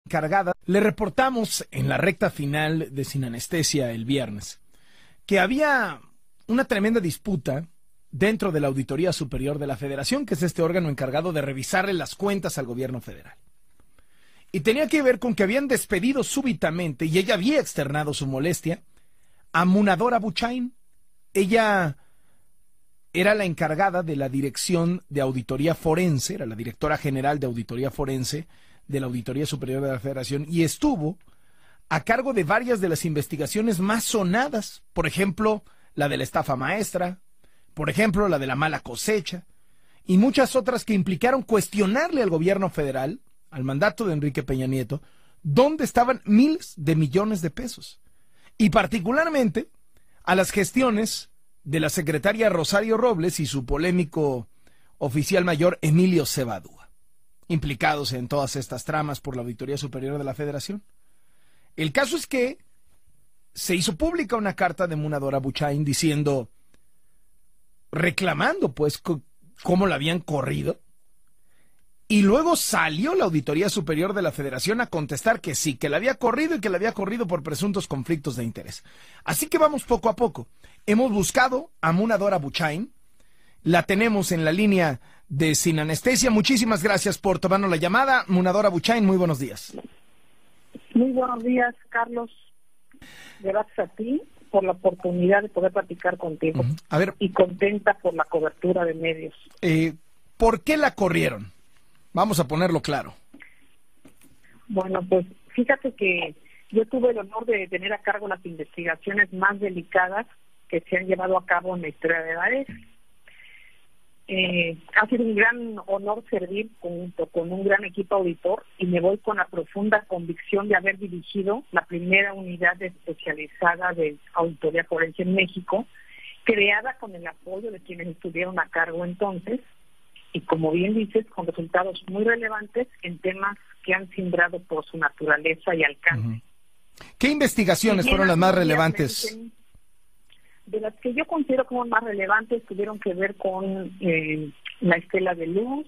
Encargada, le reportamos en la recta final de Sin Anestesia el viernes que había una tremenda disputa dentro de la Auditoría Superior de la Federación, que es este órgano encargado de revisarle las cuentas al gobierno federal. Y tenía que ver con que habían despedido súbitamente, y ella había externado su molestia, a Munadora Buchain. Ella era la encargada de la Dirección de Auditoría Forense, era la directora general de Auditoría Forense de la Auditoría Superior de la Federación, y estuvo a cargo de varias de las investigaciones más sonadas, por ejemplo, la de la estafa maestra, por ejemplo, la de la mala cosecha, y muchas otras que implicaron cuestionarle al gobierno federal, al mandato de Enrique Peña Nieto, dónde estaban miles de millones de pesos, y particularmente a las gestiones de la secretaria Rosario Robles y su polémico oficial mayor Emilio Cebadúa, implicados en todas estas tramas por la Auditoría Superior de la Federación. El caso es que se hizo pública una carta de Munadora Buchain diciendo, reclamando pues cómo la habían corrido, y luego salió la Auditoría Superior de la Federación a contestar que sí, que la había corrido y que la había corrido por presuntos conflictos de interés. Así que vamos poco a poco. Hemos buscado a Munadora Buchain, la tenemos en la línea de Sin Anestesia. Muchísimas gracias por tomarnos la llamada. Munadora Buchain, muy buenos días. Muy buenos días, Carlos. Gracias a ti por la oportunidad de poder platicar contigo. A ver, y contenta por la cobertura de medios. ¿Por qué la corrieron? Vamos a ponerlo claro. Bueno, pues fíjate que yo tuve el honor de tener a cargo las investigaciones más delicadas que se han llevado a cabo en la historia de la ES. Ha sido un gran honor servir junto con un gran equipo auditor, y me voy con la profunda convicción de haber dirigido la primera unidad especializada de auditoría forense en México, creada con el apoyo de quienes estuvieron a cargo entonces, y como bien dices, con resultados muy relevantes en temas que han simbrado por su naturaleza y alcance. ¿Qué investigaciones fueron las más relevantes? De las que yo considero como más relevantes, tuvieron que ver con la estela de luz,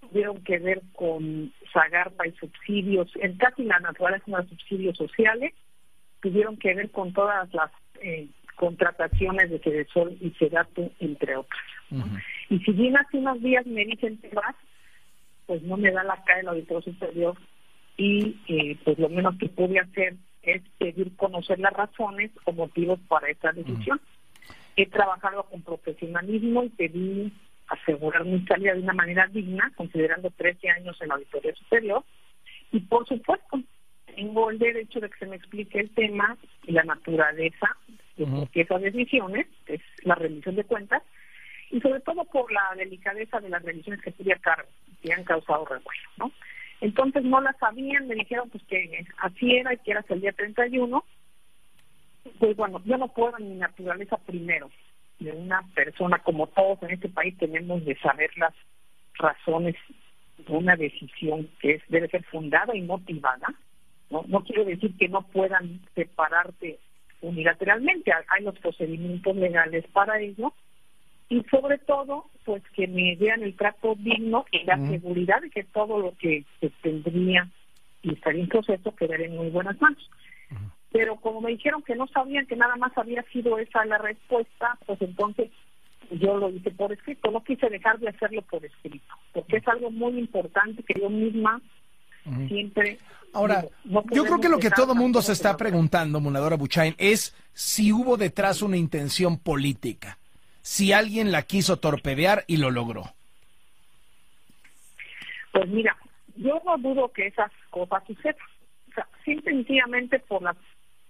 tuvieron que ver con Zagarpa y subsidios, en casi la naturaleza de los subsidios sociales, tuvieron que ver con todas las contrataciones de Cedesol y Sedatu, entre otras. Y si bien hace unos días me dicen que vas, pues no me da la cara el auditor superior, y pues lo menos que pude hacer es pedir conocer las razones o motivos para esta decisión. He trabajado con profesionalismo y pedí asegurar mi salida de una manera digna, considerando 13 años en la Auditoría Superior, y por supuesto tengo el derecho de que se me explique el tema y la naturaleza de esas decisiones, es la rendición de cuentas, y sobre todo por la delicadeza de las revisiones que tuve a cargo, que han causado revuelo, ¿no? Entonces no las sabían, me dijeron pues que así era y que era hasta el día 31. Pues bueno, yo no puedo en mi naturaleza primero de una persona, como todos en este país tenemos de saber las razones de una decisión que debe ser fundada y motivada, ¿no? No quiero decir que no puedan separarte unilateralmente, hay los procedimientos legales para ello, y sobre todo pues que me dieran el trato digno y la seguridad de que todo lo que se tendría y estaría en proceso quedaría en muy buenas manos. Pero como me dijeron que no sabían, que nada más había sido esa la respuesta, pues entonces yo lo hice por escrito. No quise dejar de hacerlo por escrito, porque es algo muy importante que yo misma siempre... Ahora, digo, yo creo que lo que todo mundo se está preguntando, Munadora Buchain, es si hubo detrás una intención política, si alguien la quiso torpedear y lo logró. Pues mira, yo no dudo que esas cosas sucedan. O sea, simple y sencillamente por las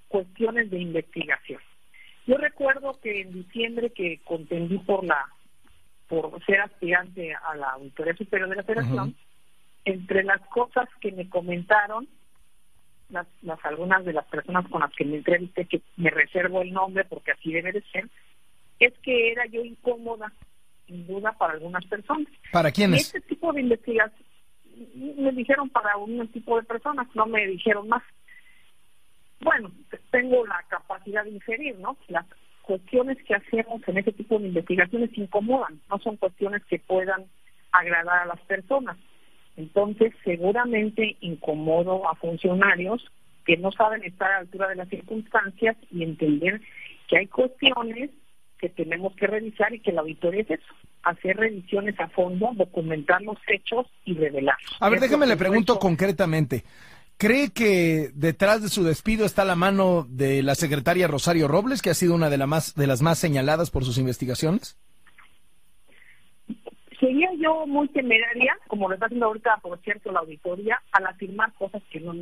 cuestiones de investigación. Yo recuerdo que en diciembre, que contendí por ser aspirante a la Auditoría Superior de la Federación, entre las cosas que me comentaron algunas de las personas con las que me entrevisté, que me reservo el nombre porque así debe de ser, es que era yo incómoda, sin duda, para algunas personas. ¿Para quiénes? Y este tipo de investigación me dijeron para un tipo de personas, no me dijeron más. Bueno, tengo la capacidad de inferir, ¿no? Las cuestiones que hacemos en ese tipo de investigaciones incomodan, no son cuestiones que puedan agradar a las personas. Entonces, seguramente incomodo a funcionarios que no saben estar a la altura de las circunstancias y entender que hay cuestiones que tenemos que revisar y que la auditoría es eso, hacer revisiones a fondo, documentar los hechos y revelarlos. A ver, déjame le pregunto concretamente. ¿Cree que detrás de su despido está la mano de la secretaria Rosario Robles, que ha sido una de las más señaladas por sus investigaciones? Sería yo muy temeraria, como lo está haciendo ahorita, por cierto, la auditoría, al afirmar cosas que no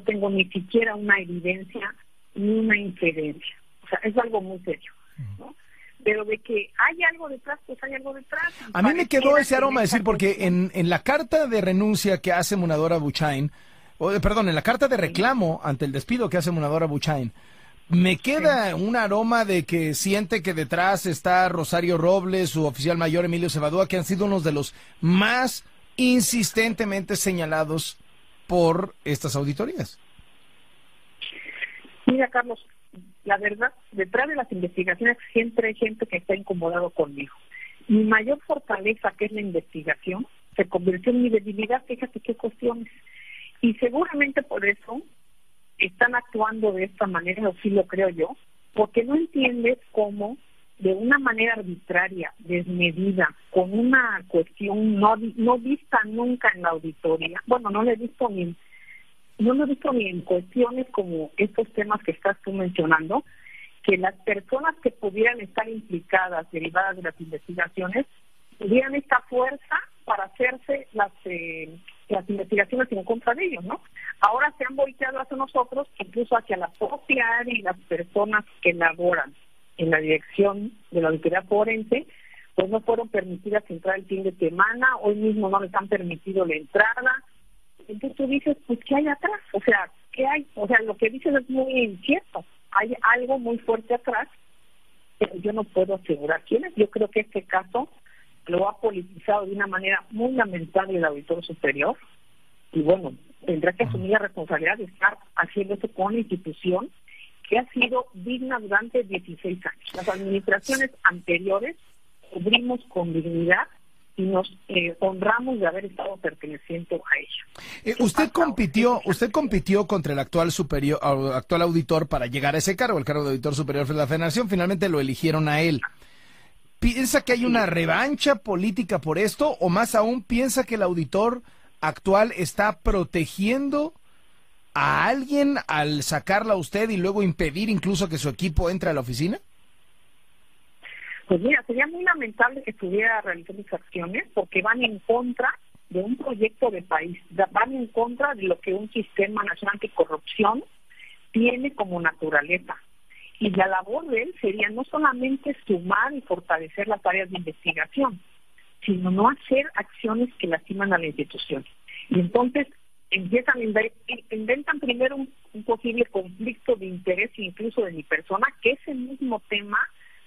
tengo ni siquiera una evidencia ni una inferencia. O sea, es algo muy serio, ¿no? Pero de que hay algo detrás, pues hay algo detrás. A mí me quedó ese aroma, decir, porque en la carta de renuncia que hace Munadora Buchain, en la carta de reclamo ante el despido que hace Munadora Buchain, me queda un aroma de que siente que detrás está Rosario Robles, su oficial mayor Emilio Cebadúa, que han sido unos de los más insistentemente señalados por estas auditorías. Mira, Carlos, la verdad, detrás de las investigaciones siempre hay gente que está incomodado conmigo. Mi mayor fortaleza, que es la investigación, se convirtió en mi debilidad. Fíjate qué cuestiones. Y seguramente por eso están actuando de esta manera, o sí lo creo yo, porque no entiendes cómo de una manera arbitraria, desmedida, con una cuestión no vista nunca en la auditoría, bueno, no lo he visto ni en cuestiones como estos temas que estás tú mencionando, que las personas que pudieran estar implicadas, derivadas de las investigaciones, tuvieran esta fuerza para hacerse las investigaciones en contra de ellos, ¿no? Ahora se han volteado hacia nosotros, incluso hacia la propia área y las personas que laboran en la dirección de la auditoría forense, pues no fueron permitidas entrar el fin de semana, hoy mismo no les han permitido la entrada. Entonces tú dices, pues, ¿qué hay atrás? O sea, ¿qué hay? O sea, lo que dices es muy incierto. Hay algo muy fuerte atrás, pero yo no puedo asegurar quién es. Yo creo que este caso lo ha politizado de una manera muy lamentable el auditor superior, y bueno, tendrá que asumir la responsabilidad de estar haciendo esto con una institución que ha sido digna durante 16 años. Las administraciones anteriores cubrimos con dignidad y nos honramos de haber estado perteneciendo a ella. Usted compitió contra el actual auditor para llegar a ese cargo, el cargo de auditor superior de la Federación. Finalmente lo eligieron a él. ¿Piensa que hay una revancha política por esto, o más aún piensa que el auditor actual está protegiendo a alguien al sacarla a usted y luego impedir incluso que su equipo entre a la oficina? Pues mira, sería muy lamentable que estuviera realizando esas acciones, porque van en contra de un proyecto de país, van en contra de lo que un sistema nacional anticorrupción tiene como naturaleza. Y la labor de él sería no solamente sumar y fortalecer las áreas de investigación, sino no hacer acciones que lastiman a la institución. Y entonces inventan primero un posible conflicto de interés, incluso de mi persona, que ese mismo tema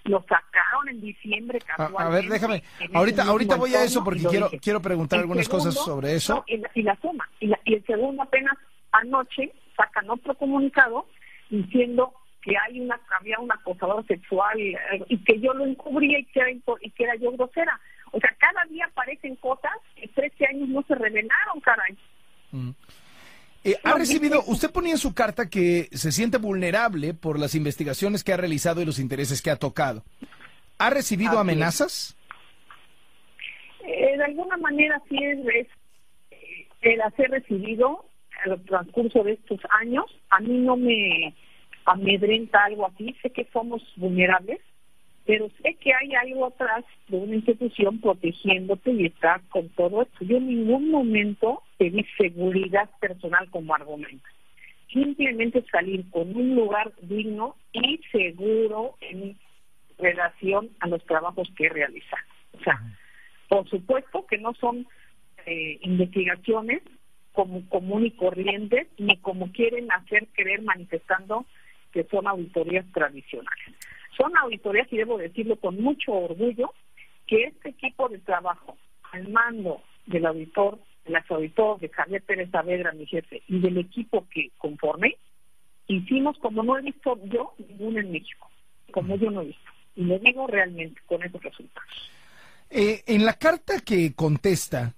lo sacaron en diciembre casualmente. A ver, déjame, ahorita voy a eso porque quiero preguntar algunas cosas sobre eso. No, y el segundo apenas anoche sacan otro comunicado diciendo que había un acosador sexual y que yo lo encubría y que era yo grosera. O sea, cada día aparecen cosas que 13 años no se revelaron, caray. Usted ponía en su carta que se siente vulnerable por las investigaciones que ha realizado y los intereses que ha tocado. ¿Ha recibido amenazas? De alguna manera sí es el hacer recibido en el transcurso de estos años. A mí no me amedrenta algo así. Sé que somos vulnerables, pero sé que hay algo atrás de una institución protegiéndote y está con todo esto. Yo en ningún momento pedí seguridad personal como argumento. Simplemente salir con un lugar digno y seguro en relación a los trabajos que he realizado. O sea, por supuesto que no son investigaciones como común y corrientes, ni como quieren hacer creer manifestando que son auditorías tradicionales. Son auditorías, y debo decirlo con mucho orgullo, que este equipo de trabajo, al mando del auditor, de Javier Pérez Saavedra, mi jefe, y del equipo que conformé, hicimos como no he visto yo ninguno en México, como yo no he visto. Y lo digo realmente con esos resultados. En la carta que contesta,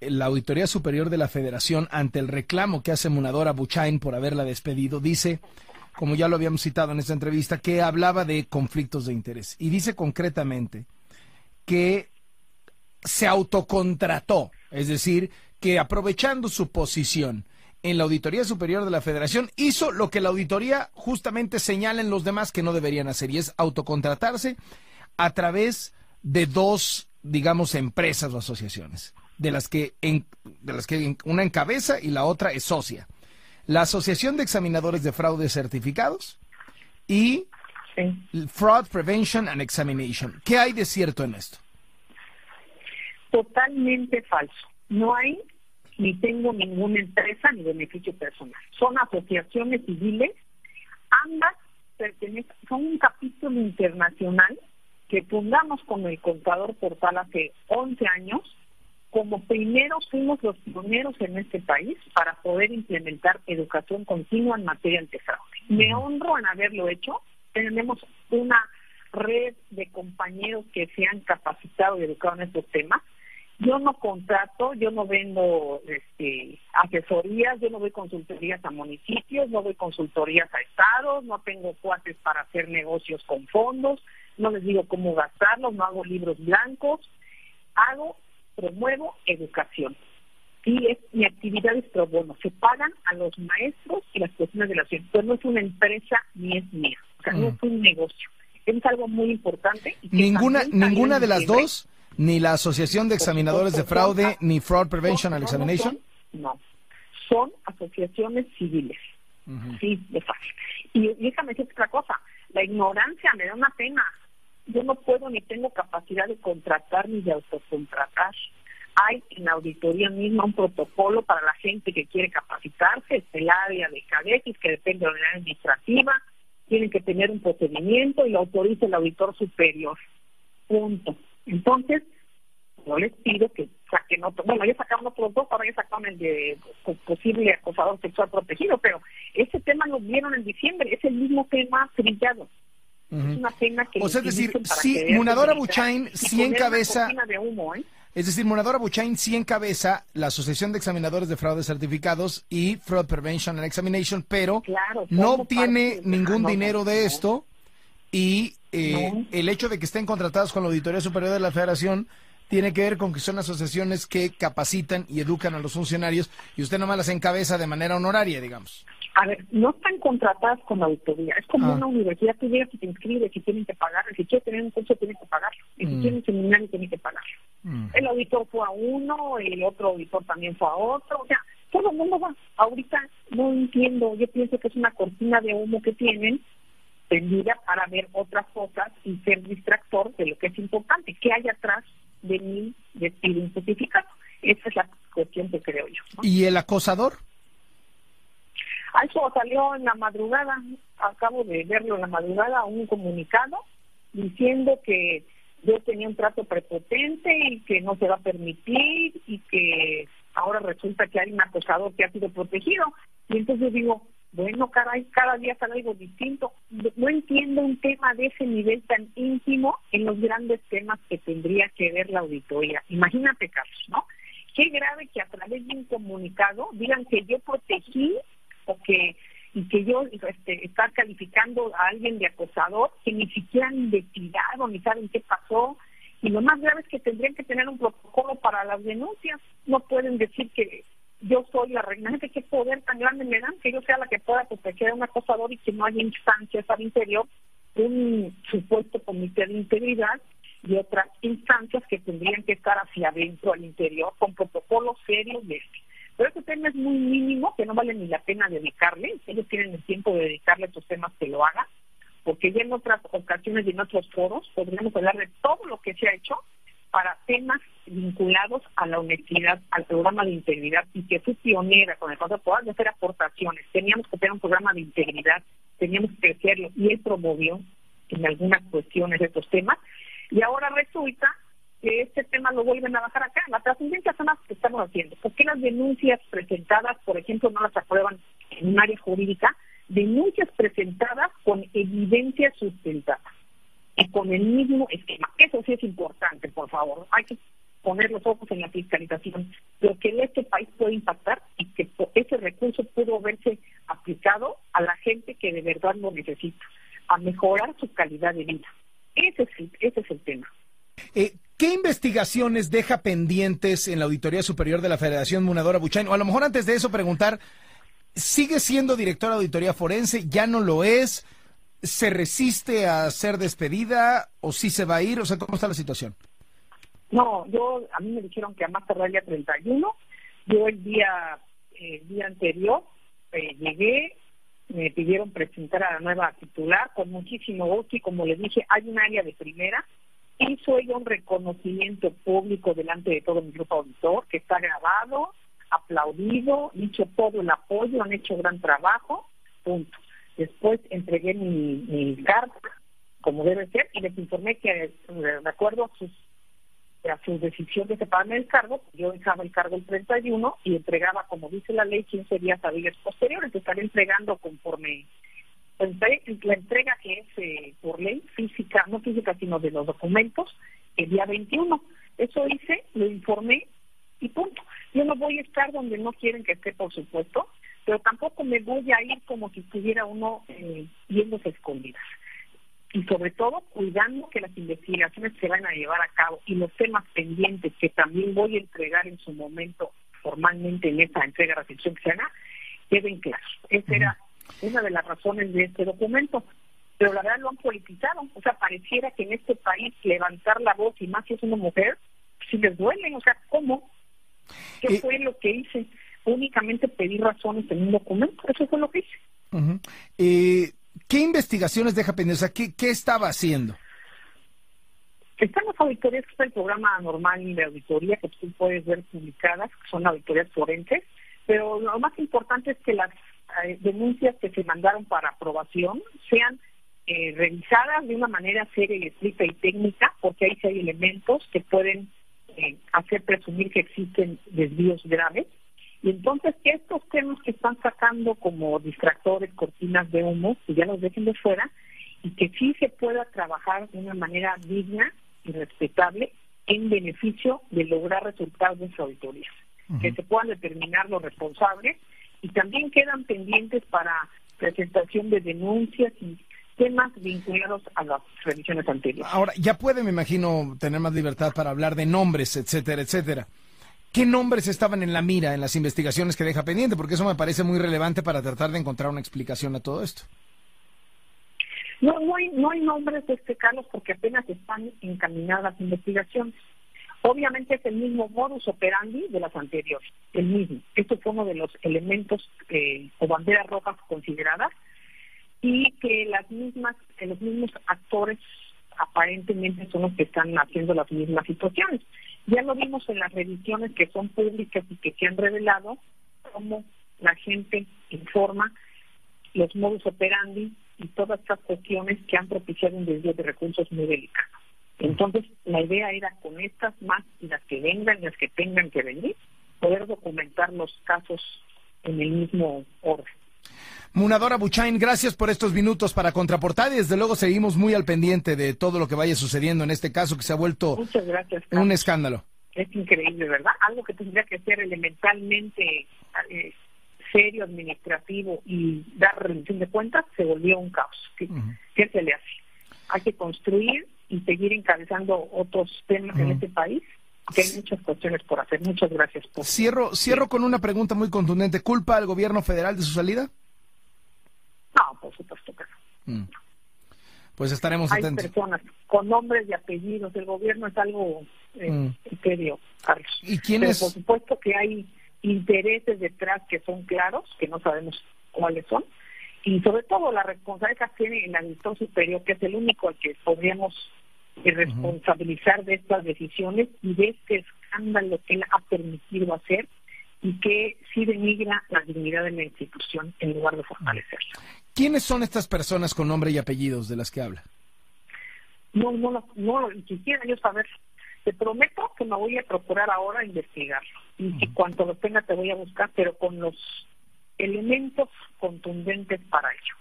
la Auditoría Superior de la Federación, ante el reclamo que hace Munadora Buchain por haberla despedido, dice, como ya lo habíamos citado en esta entrevista, que hablaba de conflictos de interés. Y dice concretamente que se autocontrató, es decir, que aprovechando su posición en la Auditoría Superior de la Federación, hizo lo que la auditoría justamente señala en los demás que no deberían hacer, y es autocontratarse a través de dos, digamos, empresas o asociaciones, de las que una encabeza y la otra es socia. La Asociación de Examinadores de Fraude Certificados y Fraud Prevention and Examination. ¿Qué hay de cierto en esto? Totalmente falso. No hay ni tengo ninguna empresa ni beneficio personal. Son asociaciones civiles, ambas pertenecen, son un capítulo internacional que fundamos con el Contador Portal hace 11 años. Como primeros fuimos los pioneros en este país para poder implementar educación continua en materia antifraude. Me honro en haberlo hecho. Tenemos una red de compañeros que se han capacitado y educado en estos temas. Yo no contrato, yo no vendo asesorías, yo no doy consultorías a municipios, no doy consultorías a estados, no tengo cuates para hacer negocios con fondos, no les digo cómo gastarlos, no hago libros blancos, promuevo educación. Y mi actividad es pro bono, se pagan a los maestros y las personas de la ciudad, pero no es una empresa ni es mía, o sea, no es un negocio. Es algo muy importante. Y ¿Ninguna de las dos? ¿Ni la Asociación de Examinadores de Fraude, ni Fraud Prevention and Examination? No, son asociaciones civiles. Sí, de fácil. Y déjame decir otra cosa, la ignorancia me da una pena. Yo no puedo ni tengo capacidad de contratar ni de autocontratar. Hay en la auditoría misma un protocolo para la gente que quiere capacitarse, es el área de CADEFIS, que depende de la unidad administrativa, tienen que tener un procedimiento y lo autoriza el auditor superior. Punto. Entonces, yo les pido que saquen otro. Bueno, ya sacaron otros dos, ahora ya sacaron el de posible acosador sexual protegido, pero ese tema lo vieron en diciembre, es el mismo tema trillado. Es una pena que... O sea, es decir, sí, Munadora Buchain sí encabeza... De humo, Es decir, Munadora Buchain sí encabeza la Asociación de Examinadores de Fraude Certificados y Fraud Prevention and Examination, pero no obtiene ningún dinero de esto, y el hecho de que estén contratados con la Auditoría Superior de la Federación tiene que ver con que son asociaciones que capacitan y educan a los funcionarios, y usted nomás las encabeza de manera honoraria, digamos. A ver, no están contratadas con la auditoría. Es como una universidad, tú llegas y te inscribes y tienen que pagar. Si quieres tener un curso, tienes que pagarlo. Y si quieres un seminario, tienes que pagarlo. El auditor fue a uno, el otro auditor también fue a otro. O sea, todo el mundo va. Ahorita no entiendo. Yo pienso que es una cortina de humo que tienen tendida para ver otras cosas y ser distractor de lo que es importante. ¿Qué hay atrás de mi despido injustificado? Esa es la cuestión que creo yo, ¿no? ¿Y el acosador? Eso salió en la madrugada, acabo de verlo en la madrugada, un comunicado diciendo que yo tenía un trato prepotente y que no se va a permitir y que ahora resulta que hay un acosador que ha sido protegido. Y entonces yo digo, bueno, caray, cada día sale algo distinto. No entiendo un tema de ese nivel tan íntimo en los grandes temas que tendría que ver la auditoría. Imagínate, Carlos, ¿no? Qué grave que a través de un comunicado digan que yo protegí y que yo estar calificando a alguien de acosador, que ni siquiera han investigado ni saben qué pasó. Y lo más grave es que tendrían que tener un protocolo para las denuncias. No pueden decir que yo soy la reina. ¿Qué poder tan grande me dan? Que yo sea la que pueda proteger a un acosador y que no haya instancias al interior, un supuesto comité de integridad y otras instancias que tendrían que estar hacia adentro al interior con protocolos serios de este. Pero ese tema es muy mínimo, que no vale ni la pena dedicarle. Ellos tienen el tiempo de dedicarle a estos temas, que lo hagan, porque ya en otras ocasiones y en otros foros podríamos hablar de todo lo que se ha hecho para temas vinculados a la honestidad, al programa de integridad, y que fue pionera con el Consejo Poder de hacer aportaciones. Teníamos que tener un programa de integridad, teníamos que hacerlo, y él promovió en algunas cuestiones de estos temas, y ahora resulta que este tema lo vuelven a bajar acá. La trascendencia son las que estamos haciendo. ¿Por qué las denuncias presentadas, por ejemplo, no las aprueban en un área jurídica? Denuncias presentadas con evidencia sustentada y con el mismo esquema. Eso sí es importante, por favor. Hay que poner los ojos en la fiscalización, pero que en este país puede impactar y que ese recurso pudo haberse aplicado a la gente que de verdad lo necesita, a mejorar su calidad de vida. Ese es el tema. ¿Qué investigaciones deja pendientes en la Auditoría Superior de la Federación Munadora Buchain? O a lo mejor antes de eso preguntar, ¿sigue siendo directora de Auditoría Forense? ¿Ya no lo es? ¿Se resiste a ser despedida o sí se va a ir? O sea, ¿cómo está la situación? No, a mí me dijeron que a más tardar el día 31. Yo el día anterior llegué, me pidieron presentar a la nueva titular con muchísimo gusto y como les dije, hay un área de primera. Hizo ella un reconocimiento público delante de todo mi grupo auditor, que está grabado, aplaudido, dicho todo el apoyo, han hecho gran trabajo, punto. Después entregué mi carta, como debe ser, y les informé que de acuerdo a su decisión de separarme del cargo, yo dejaba el cargo el 31 y entregaba, como dice la ley, 15 días hábiles posteriores. Estaré entregando conforme la entrega que es por ley física, no física, sino de los documentos, el día 21. Eso hice, lo informé y punto. Yo no voy a estar donde no quieren que esté, por supuesto, pero tampoco me voy a ir como si estuviera uno yéndose escondidas. Y sobre todo, cuidando que las investigaciones se van a llevar a cabo y los temas pendientes que también voy a entregar en su momento formalmente en esa entrega-recepción que se haga, queden claros. Esa era una de las razones de este documento. Pero la verdad lo han politizado. O sea, pareciera que en este país levantar la voz, y más si es una mujer, si les duele. O sea, ¿cómo? ¿Qué fue lo que hice? Únicamente pedir razones en un documento. Eso fue lo que hice. ¿Qué investigaciones deja pendientes? O sea, ¿qué estaba haciendo? Están las auditorías, que está el programa normal de auditoría que tú puedes ver publicadas, que son auditorías forenses, pero lo más importante es que las denuncias que se mandaron para aprobación sean revisadas de una manera seria y estricta y técnica, porque ahí sí hay elementos que pueden hacer presumir que existen desvíos graves. Y entonces que estos temas que están sacando como distractores, cortinas de humo, que ya los dejen de fuera y que sí se pueda trabajar de una manera digna y respetable en beneficio de lograr resultados de sus auditorías, que se puedan determinar los responsables y también quedan pendientes para presentación de denuncias y temas vinculados a las revisiones anteriores. Ahora, ya puede, me imagino, tener más libertad para hablar de nombres, etcétera, etcétera. ¿Qué nombres estaban en la mira en las investigaciones que deja pendiente? Porque eso me parece muy relevante para tratar de encontrar una explicación a todo esto. No hay nombres, Carlos, porque apenas están encaminadas las investigaciones. Obviamente es el mismo modus operandi de las anteriores, el mismo. Esto fue uno de los elementos o banderas rojas consideradas y que los mismos actores aparentemente son los que están haciendo las mismas situaciones. Ya lo vimos en las revisiones que son públicas y que se han revelado cómo la gente informa los modus operandi y todas estas cuestiones que han propiciado un desvío de recursos muy delicado. Entonces, la idea era con estas más y las que vengan, las que tengan que venir, poder documentar los casos en el mismo orden. Munadora Buchain, gracias por estos minutos para Contraportada y desde luego seguimos muy al pendiente de todo lo que vaya sucediendo en este caso que se ha vuelto Muchas gracias, Carlos. Un escándalo. Es increíble, ¿verdad? Algo que tendría que ser elementalmente serio, administrativo y dar rendición de cuentas, se volvió un caos. ¿Qué se le hace? Hay que construir y seguir encabezando otros temas en este país, que hay muchas cuestiones por hacer. Muchas gracias. Cierro con una pregunta muy contundente. ¿Culpa al gobierno federal de su salida? No, por supuesto que no. Pues estaremos atentos. Hay personas con nombres y apellidos. El gobierno es algo serio, Carlos. ¿Y quiénes? Pero por supuesto que hay intereses detrás que son claros, que no sabemos cuáles son. Y sobre todo la responsabilidad que tiene el auditor superior, que es el único al que podríamos responsabilizar de estas decisiones y de este escándalo que él ha permitido hacer y que sí denigra la dignidad de la institución en lugar de fortalecerla. ¿Quiénes son estas personas con nombre y apellidos de las que habla? No quisiera yo saber. Te prometo que me voy a procurar ahora investigarlo y que cuanto lo tenga te voy a buscar, pero con los elementos contundentes para ello.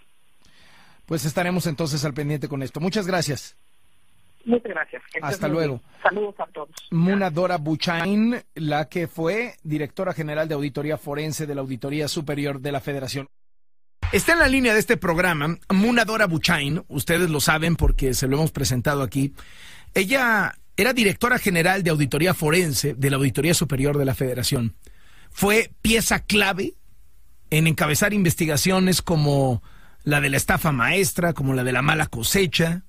Pues estaremos entonces al pendiente con esto. Muchas gracias. Muchas gracias. Hasta luego. Saludos a todos. Muna Dora Buchain, la que fue directora general de Auditoría Forense de la Auditoría Superior de la Federación. Está en la línea de este programa Muna Dora Buchain, ustedes lo saben porque se lo hemos presentado aquí. Ella era directora general de Auditoría Forense de la Auditoría Superior de la Federación. Fue pieza clave en encabezar investigaciones como la de la estafa maestra, como la de la mala cosecha,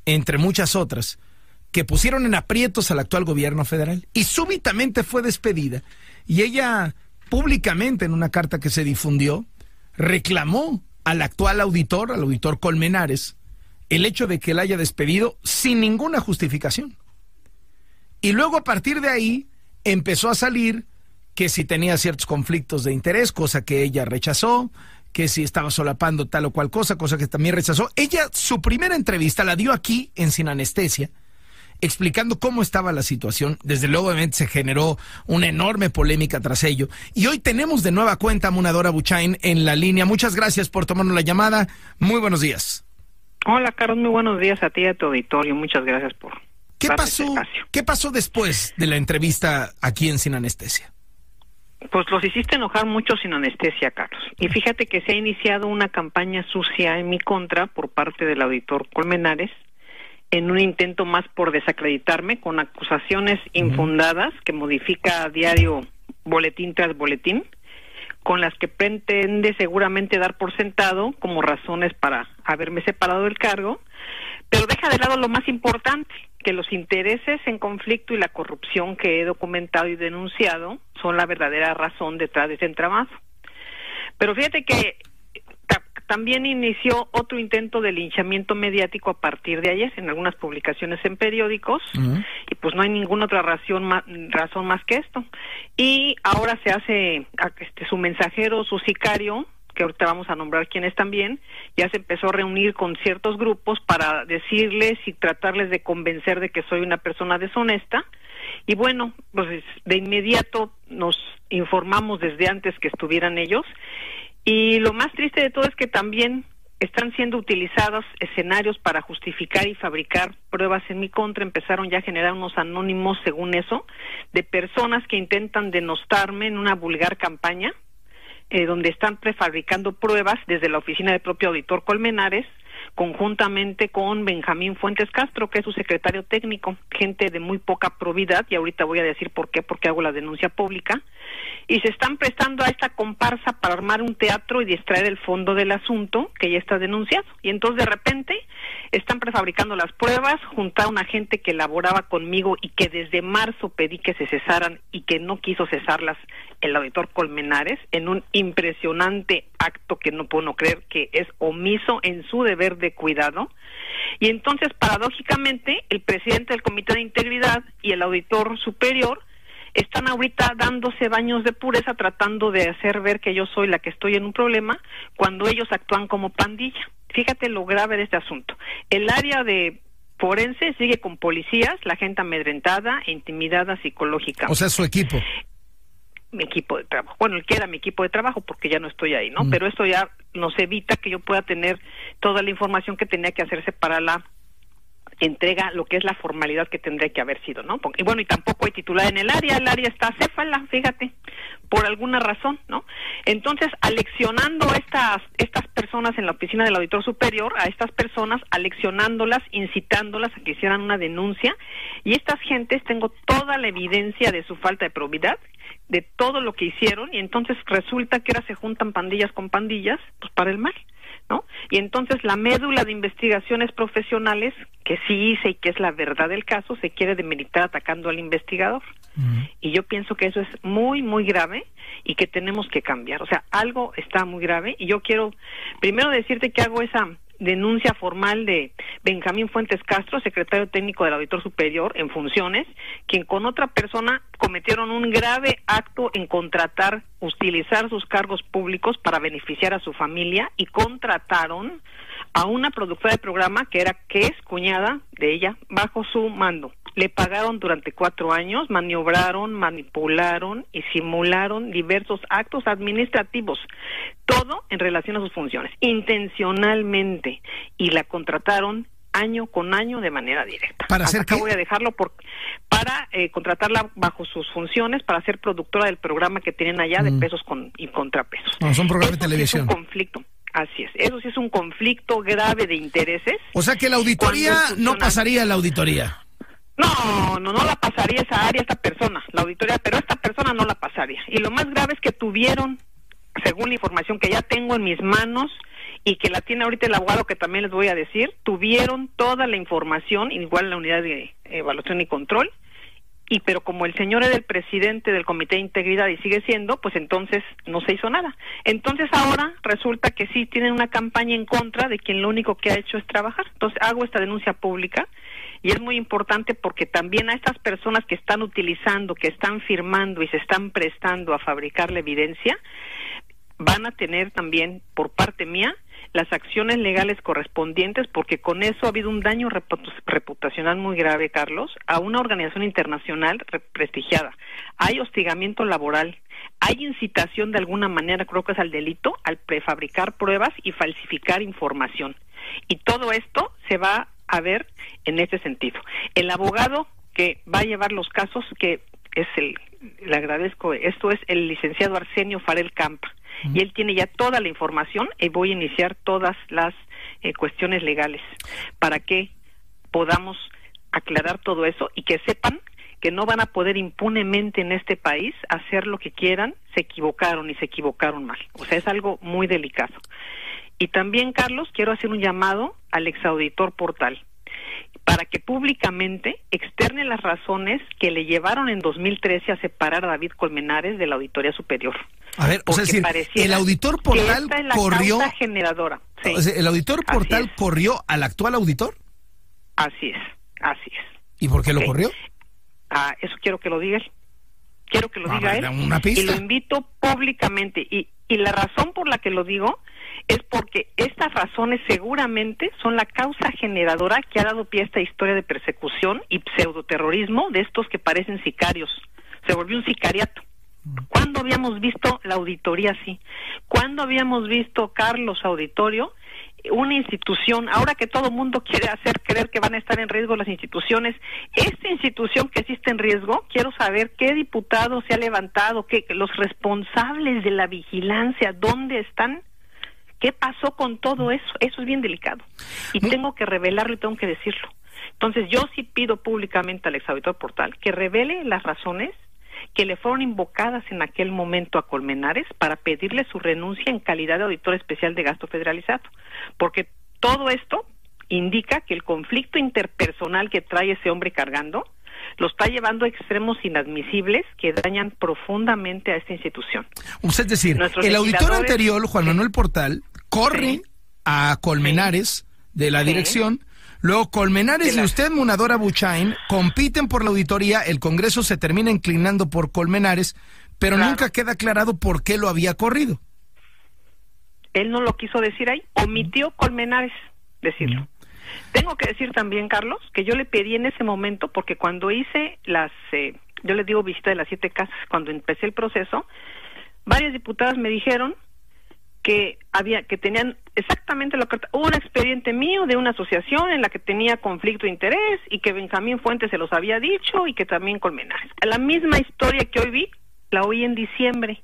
entre muchas otras, que pusieron en aprietos al actual gobierno federal. Y súbitamente fue despedida. Y ella, públicamente, en una carta que se difundió, reclamó al actual auditor, al auditor Colmenares, el hecho de que él haya despedido sin ninguna justificación. Y luego, a partir de ahí, empezó a salir que si tenía ciertos conflictos de interés, cosa que ella rechazó, que si estaba solapando tal o cual cosa que también rechazó. Ella, su primera entrevista la dio aquí, en Sin Anestesia, explicando cómo estaba la situación. Desde luego, obviamente, se generó una enorme polémica tras ello. Y hoy tenemos de nueva cuenta a Muna Dora Buchain en la línea. Muchas gracias por tomarnos la llamada. Muy buenos días. Hola, Carlos. Muy buenos días a ti y a tu auditorio. Muchas gracias por darme este espacio. ¿Qué pasó después de la entrevista aquí en Sin Anestesia? Pues los hiciste enojar mucho Sin Anestesia, Carlos. Y fíjate que se ha iniciado una campaña sucia en mi contra por parte del auditor Colmenares, en un intento más por desacreditarme con acusaciones infundadas que modifica a diario boletín tras boletín, con las que pretende seguramente dar por sentado como razones para haberme separado del cargo, pero deja de lado lo más importante, que los intereses en conflicto y la corrupción que he documentado y denunciado son la verdadera razón detrás de ese entramado. Pero fíjate que también inició otro intento de linchamiento mediático a partir de ayer en algunas publicaciones en periódicos, y pues no hay ninguna otra razón más que esto. Y ahora se hace su mensajero, su sicario, que ahorita vamos a nombrar quiénes también, ya se empezó a reunir con ciertos grupos para decirles y tratarles de convencer de que soy una persona deshonesta. Y bueno, pues de inmediato nos informamos desde antes que estuvieran ellos. Y lo más triste de todo es que también están siendo utilizados escenarios para justificar y fabricar pruebas en mi contra. Empezaron ya a generar unos anónimos, según eso, de personas que intentan denostarme en una vulgar campaña, donde están prefabricando pruebas desde la oficina del propio auditor Colmenares, conjuntamente con Benjamín Fuentes Castro, que es su secretario técnico, gente de muy poca probidad, y ahorita voy a decir por qué, porque hago la denuncia pública, y se están prestando a esta comparsa para armar un teatro y distraer el fondo del asunto, que ya está denunciado, y entonces de repente están prefabricando las pruebas, juntaron a gente que laboraba conmigo y que desde marzo pedí que se cesaran y que no quiso cesarlas el auditor Colmenares, en un impresionante acto que no puedo creer, que es omiso en su deber de cuidado. Y entonces, paradójicamente, el presidente del Comité de Integridad y el auditor superior están ahorita dándose baños de pureza, tratando de hacer ver que yo soy la que estoy en un problema, cuando ellos actúan como pandilla. Fíjate lo grave de este asunto. El área de forense sigue con policías, la gente amedrentada e intimidada psicológicamente. O sea, su equipo. Mi equipo de trabajo. Bueno, el que era mi equipo de trabajo, porque ya no estoy ahí, ¿no? Pero esto ya nos evita que yo pueda tener toda la información que tenía que hacerse para la entrega, lo que es la formalidad que tendría que haber sido, ¿no? Y bueno, y tampoco hay titular en el área está acéfala, fíjate, por alguna razón, ¿no? Entonces, aleccionando a estas personas en la oficina del auditor superior, a estas personas, aleccionándolas, incitándolas a que hicieran una denuncia, y estas gentes, tengo toda la evidencia de su falta de probidad, de todo lo que hicieron, y entonces resulta que ahora se juntan pandillas con pandillas, pues para el mal, ¿no? Y entonces la médula de investigaciones profesionales, que sí hice y que es la verdad del caso, se quiere demeritar atacando al investigador. Y yo pienso que eso es muy, muy grave y que tenemos que cambiar. O sea, algo está muy grave, y yo quiero primero decirte que hago esa denuncia formal de Benjamín Fuentes Castro, secretario técnico del auditor superior en funciones, quien con otra persona cometieron un grave acto en utilizar sus cargos públicos para beneficiar a su familia, y contrataron a una productora de programa que es cuñada de ella, bajo su mando. Le pagaron durante 4 años, maniobraron, manipularon y simularon diversos actos administrativos, todo en relación a sus funciones, intencionalmente, y la contrataron año con año de manera directa. ¿Para hacer qué? Voy a dejarlo para contratarla bajo sus funciones para ser productora del programa que tienen allá de pesos y contrapesos. No, son programas de televisión. Sí es un conflicto. Así es. Eso sí es un conflicto grave de intereses. O sea que la auditoría no pasaría la auditoría. No la pasaría esa área, esta persona, la auditoría, pero esta persona no la pasaría. Y lo más grave es que tuvieron, según la información que ya tengo en mis manos y que la tiene ahorita el abogado, que también les voy a decir, tuvieron toda la información, igual la unidad de evaluación y control, pero como el señor era el presidente del Comité de Integridad y sigue siendo, pues entonces no se hizo nada. Entonces ahora resulta que sí tienen una campaña en contra de quien lo único que ha hecho es trabajar. Entonces hago esta denuncia pública y es muy importante porque también a estas personas que están utilizando, que están firmando y se están prestando a fabricar la evidencia, van a tener también por parte mía las acciones legales correspondientes, porque con eso ha habido un daño reputacional muy grave, Carlos, a una organización internacional prestigiada. Hay hostigamiento laboral, hay incitación de alguna manera, creo que es al delito, al prefabricar pruebas y falsificar información. Y todo esto se va a ver en este sentido. El abogado que va a llevar los casos, que es le agradezco, esto es el licenciado Arsenio Farel Campa. Y él tiene ya toda la información y voy a iniciar todas las cuestiones legales para que podamos aclarar todo eso y que sepan que no van a poder impunemente en este país hacer lo que quieran. Se equivocaron y se equivocaron mal. O sea, es algo muy delicado. Y también, Carlos, quiero hacer un llamado al exauditor Portal para que públicamente externe las razones que le llevaron en 2013 a separar a David Colmenares de la Auditoría Superior. A ver, o sea, es decir, el auditor Portal corrió... generadora. Sí. O sea, ¿el auditor Portal corrió al actual auditor? Así es. ¿Y por qué lo corrió? Eso quiero que lo diga él. Quiero que lo diga él. Una pista. Y lo invito públicamente. Y la razón por la que lo digo es porque estas razones seguramente son la causa generadora que ha dado pie a esta historia de persecución y pseudoterrorismo de estos que parecen sicarios. Se volvió un sicariato. ¿Cuándo habíamos visto la auditoría así? ¿Cuándo habíamos visto, Carlos, auditorio, una institución, ahora que todo el mundo quiere hacer creer que van a estar en riesgo las instituciones, esta institución que existe en riesgo, quiero saber qué diputado se ha levantado, los responsables de la vigilancia, ¿dónde están? ¿Qué pasó con todo eso? Eso es bien delicado. Y tengo que revelarlo y tengo que decirlo. Entonces yo sí pido públicamente al exauditor Portal que revele las razones que le fueron invocadas en aquel momento a Colmenares para pedirle su renuncia en calidad de auditor especial de gasto federalizado. Porque todo esto indica que el conflicto interpersonal que trae ese hombre cargando lo está llevando a extremos inadmisibles que dañan profundamente a esta institución. O sea, es decir, el auditor anterior, Juan Manuel Portal, corre a Colmenares de la dirección. Luego Colmenares y usted, Munadora Buchain, compiten por la auditoría, el Congreso se termina inclinando por Colmenares, pero nunca queda aclarado por qué lo había corrido. Él no lo quiso decir ahí, omitió Colmenares decirlo. Tengo que decir también, Carlos, que yo le pedí en ese momento, porque cuando hice yo les digo visita de las 7 casas, cuando empecé el proceso, varias diputadas me dijeron que tenían exactamente lo que un expediente mío de una asociación en la que tenía conflicto de interés y que Benjamín Fuentes se los había dicho y que también Colmenares. La misma historia que hoy vi, la oí en diciembre.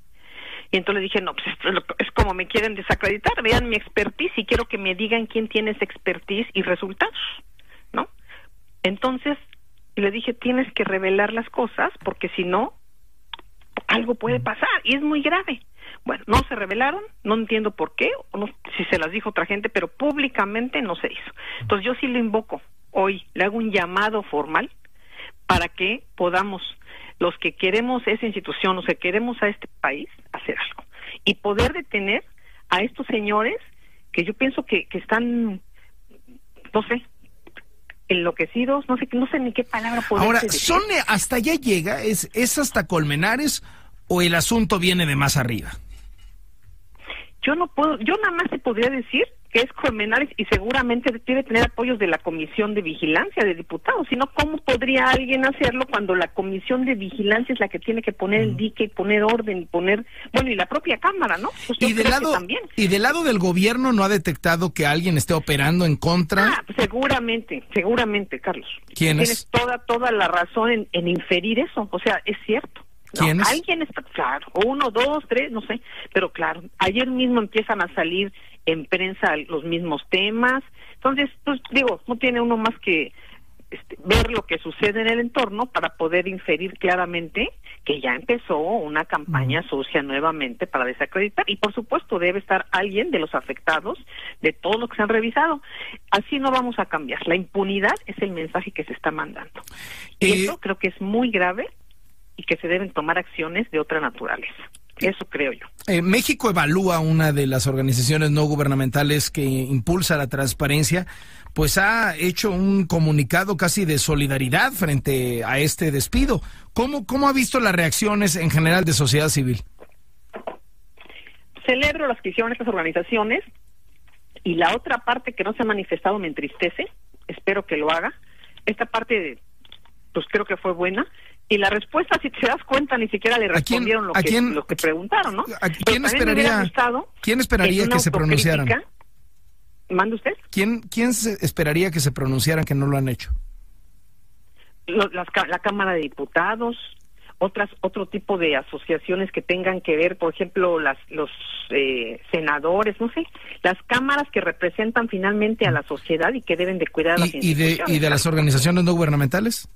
Y entonces le dije, no, pues esto es como me quieren desacreditar, vean mi expertise y quiero que me digan quién tiene esa expertise y resultados, ¿no? Entonces le dije, tienes que revelar las cosas porque si no, algo puede pasar y es muy grave. Bueno, no se revelaron, no entiendo por qué, o no, si se las dijo otra gente, pero públicamente no se hizo. Entonces yo sí lo invoco hoy, le hago un llamado formal para que podamos, los que queremos esa institución, los que queremos a este país, hacer algo. Y poder detener a estos señores que yo pienso que están, no sé, enloquecidos, no sé ni qué palabra poder Ahora, decir. ¿hasta allá llega? ¿Es hasta Colmenares o el asunto viene de más arriba? Yo no puedo, yo nada más te podría decir que es Colmenares, y seguramente debe tener apoyos de la Comisión de Vigilancia de Diputados, si no, ¿cómo podría alguien hacerlo cuando la Comisión de Vigilancia es la que tiene que poner el dique y poner orden y poner, bueno, y la propia Cámara, ¿no? Pues y del lado del gobierno no ha detectado que alguien esté operando en contra. Pues seguramente, Carlos. ¿Quién es? Tienes toda la razón en inferir eso, o sea, es cierto. ¿Quién es? Alguien está, claro, 1, 2, 3, no sé, pero claro, ayer mismo empiezan a salir en prensa los mismos temas, entonces, pues digo, no tiene uno más que ver lo que sucede en el entorno para poder inferir claramente que ya empezó una campaña sucia nuevamente para desacreditar, y por supuesto debe estar alguien de los afectados de todo lo que se han revisado. Así no vamos a cambiar. La impunidad es el mensaje que se está mandando. Y eso creo que es muy grave y que se deben tomar acciones de otra naturaleza. Eso creo yo. México Evalúa, una de las organizaciones no gubernamentales que impulsa la transparencia, pues ha hecho un comunicado casi de solidaridad frente a este despido. ¿Cómo ha visto las reacciones en general de sociedad civil? Celebro las que hicieron estas organizaciones, y la otra parte que no se ha manifestado me entristece, espero que lo haga. Esta parte, pues creo que fue buena. Y la respuesta, si te das cuenta, ni siquiera le respondieron lo que preguntaron, ¿no? ¿Quién esperaría que se pronunciaran? ¿Mande usted? ¿Quién esperaría que se pronunciaran que no lo han hecho? La Cámara de Diputados, otro tipo de asociaciones que tengan que ver, por ejemplo, los senadores, no sé, las cámaras que representan finalmente a la sociedad y que deben de cuidar a las instituciones. ¿Y de las organizaciones no gubernamentales?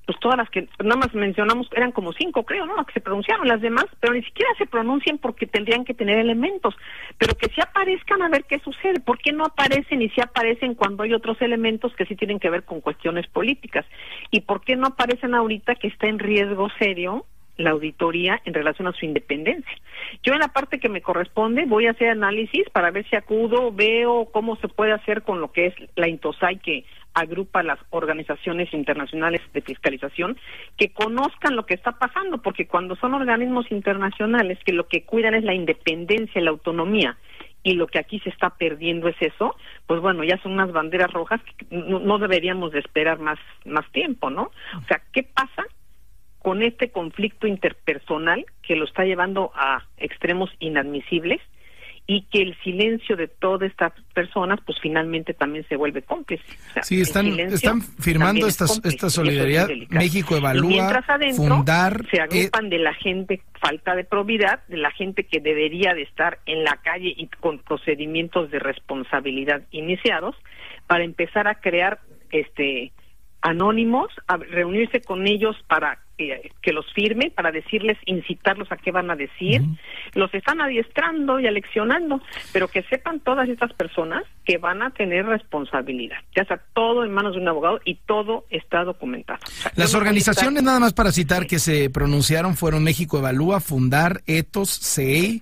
Pues todas las que nada más mencionamos eran como 5, creo, ¿no? Las que se pronunciaron, las demás, pero ni siquiera se pronuncian porque tendrían que tener elementos, pero que sí aparezcan a ver qué sucede. ¿Por qué no aparecen y sí aparecen cuando hay otros elementos que sí tienen que ver con cuestiones políticas? ¿Y por qué no aparecen ahorita que está en riesgo serio la auditoría en relación a su independencia? Yo en la parte que me corresponde voy a hacer análisis para ver si acudo, veo cómo se puede hacer con lo que es la INTOSAI, que agrupa las organizaciones internacionales de fiscalización, que conozcan lo que está pasando, porque cuando son organismos internacionales que lo que cuidan es la independencia y la autonomía, y lo que aquí se está perdiendo es eso, pues bueno, ya son unas banderas rojas que no deberíamos de esperar más tiempo, ¿no? O sea, ¿qué pasa con este conflicto interpersonal que lo está llevando a extremos inadmisibles, y que el silencio de todas estas personas pues finalmente también se vuelve cómplice? O sea, sí, están firmando esta solidaridad. México Evalúa, mientras adentro fundar, se agrupan de la gente falta de probidad, de la gente que debería de estar en la calle y con procedimientos de responsabilidad iniciados, para empezar a crear anónimos, a reunirse con ellos para que los firmen, para decirles, incitarlos a qué van a decir. Los están adiestrando y aleccionando, pero que sepan todas estas personas que van a tener responsabilidad. Ya está todo en manos de un abogado y todo está documentado. O sea, las organizaciones, nada más para citar, que se pronunciaron fueron México Evalúa, Fundar, Ethos, CEI,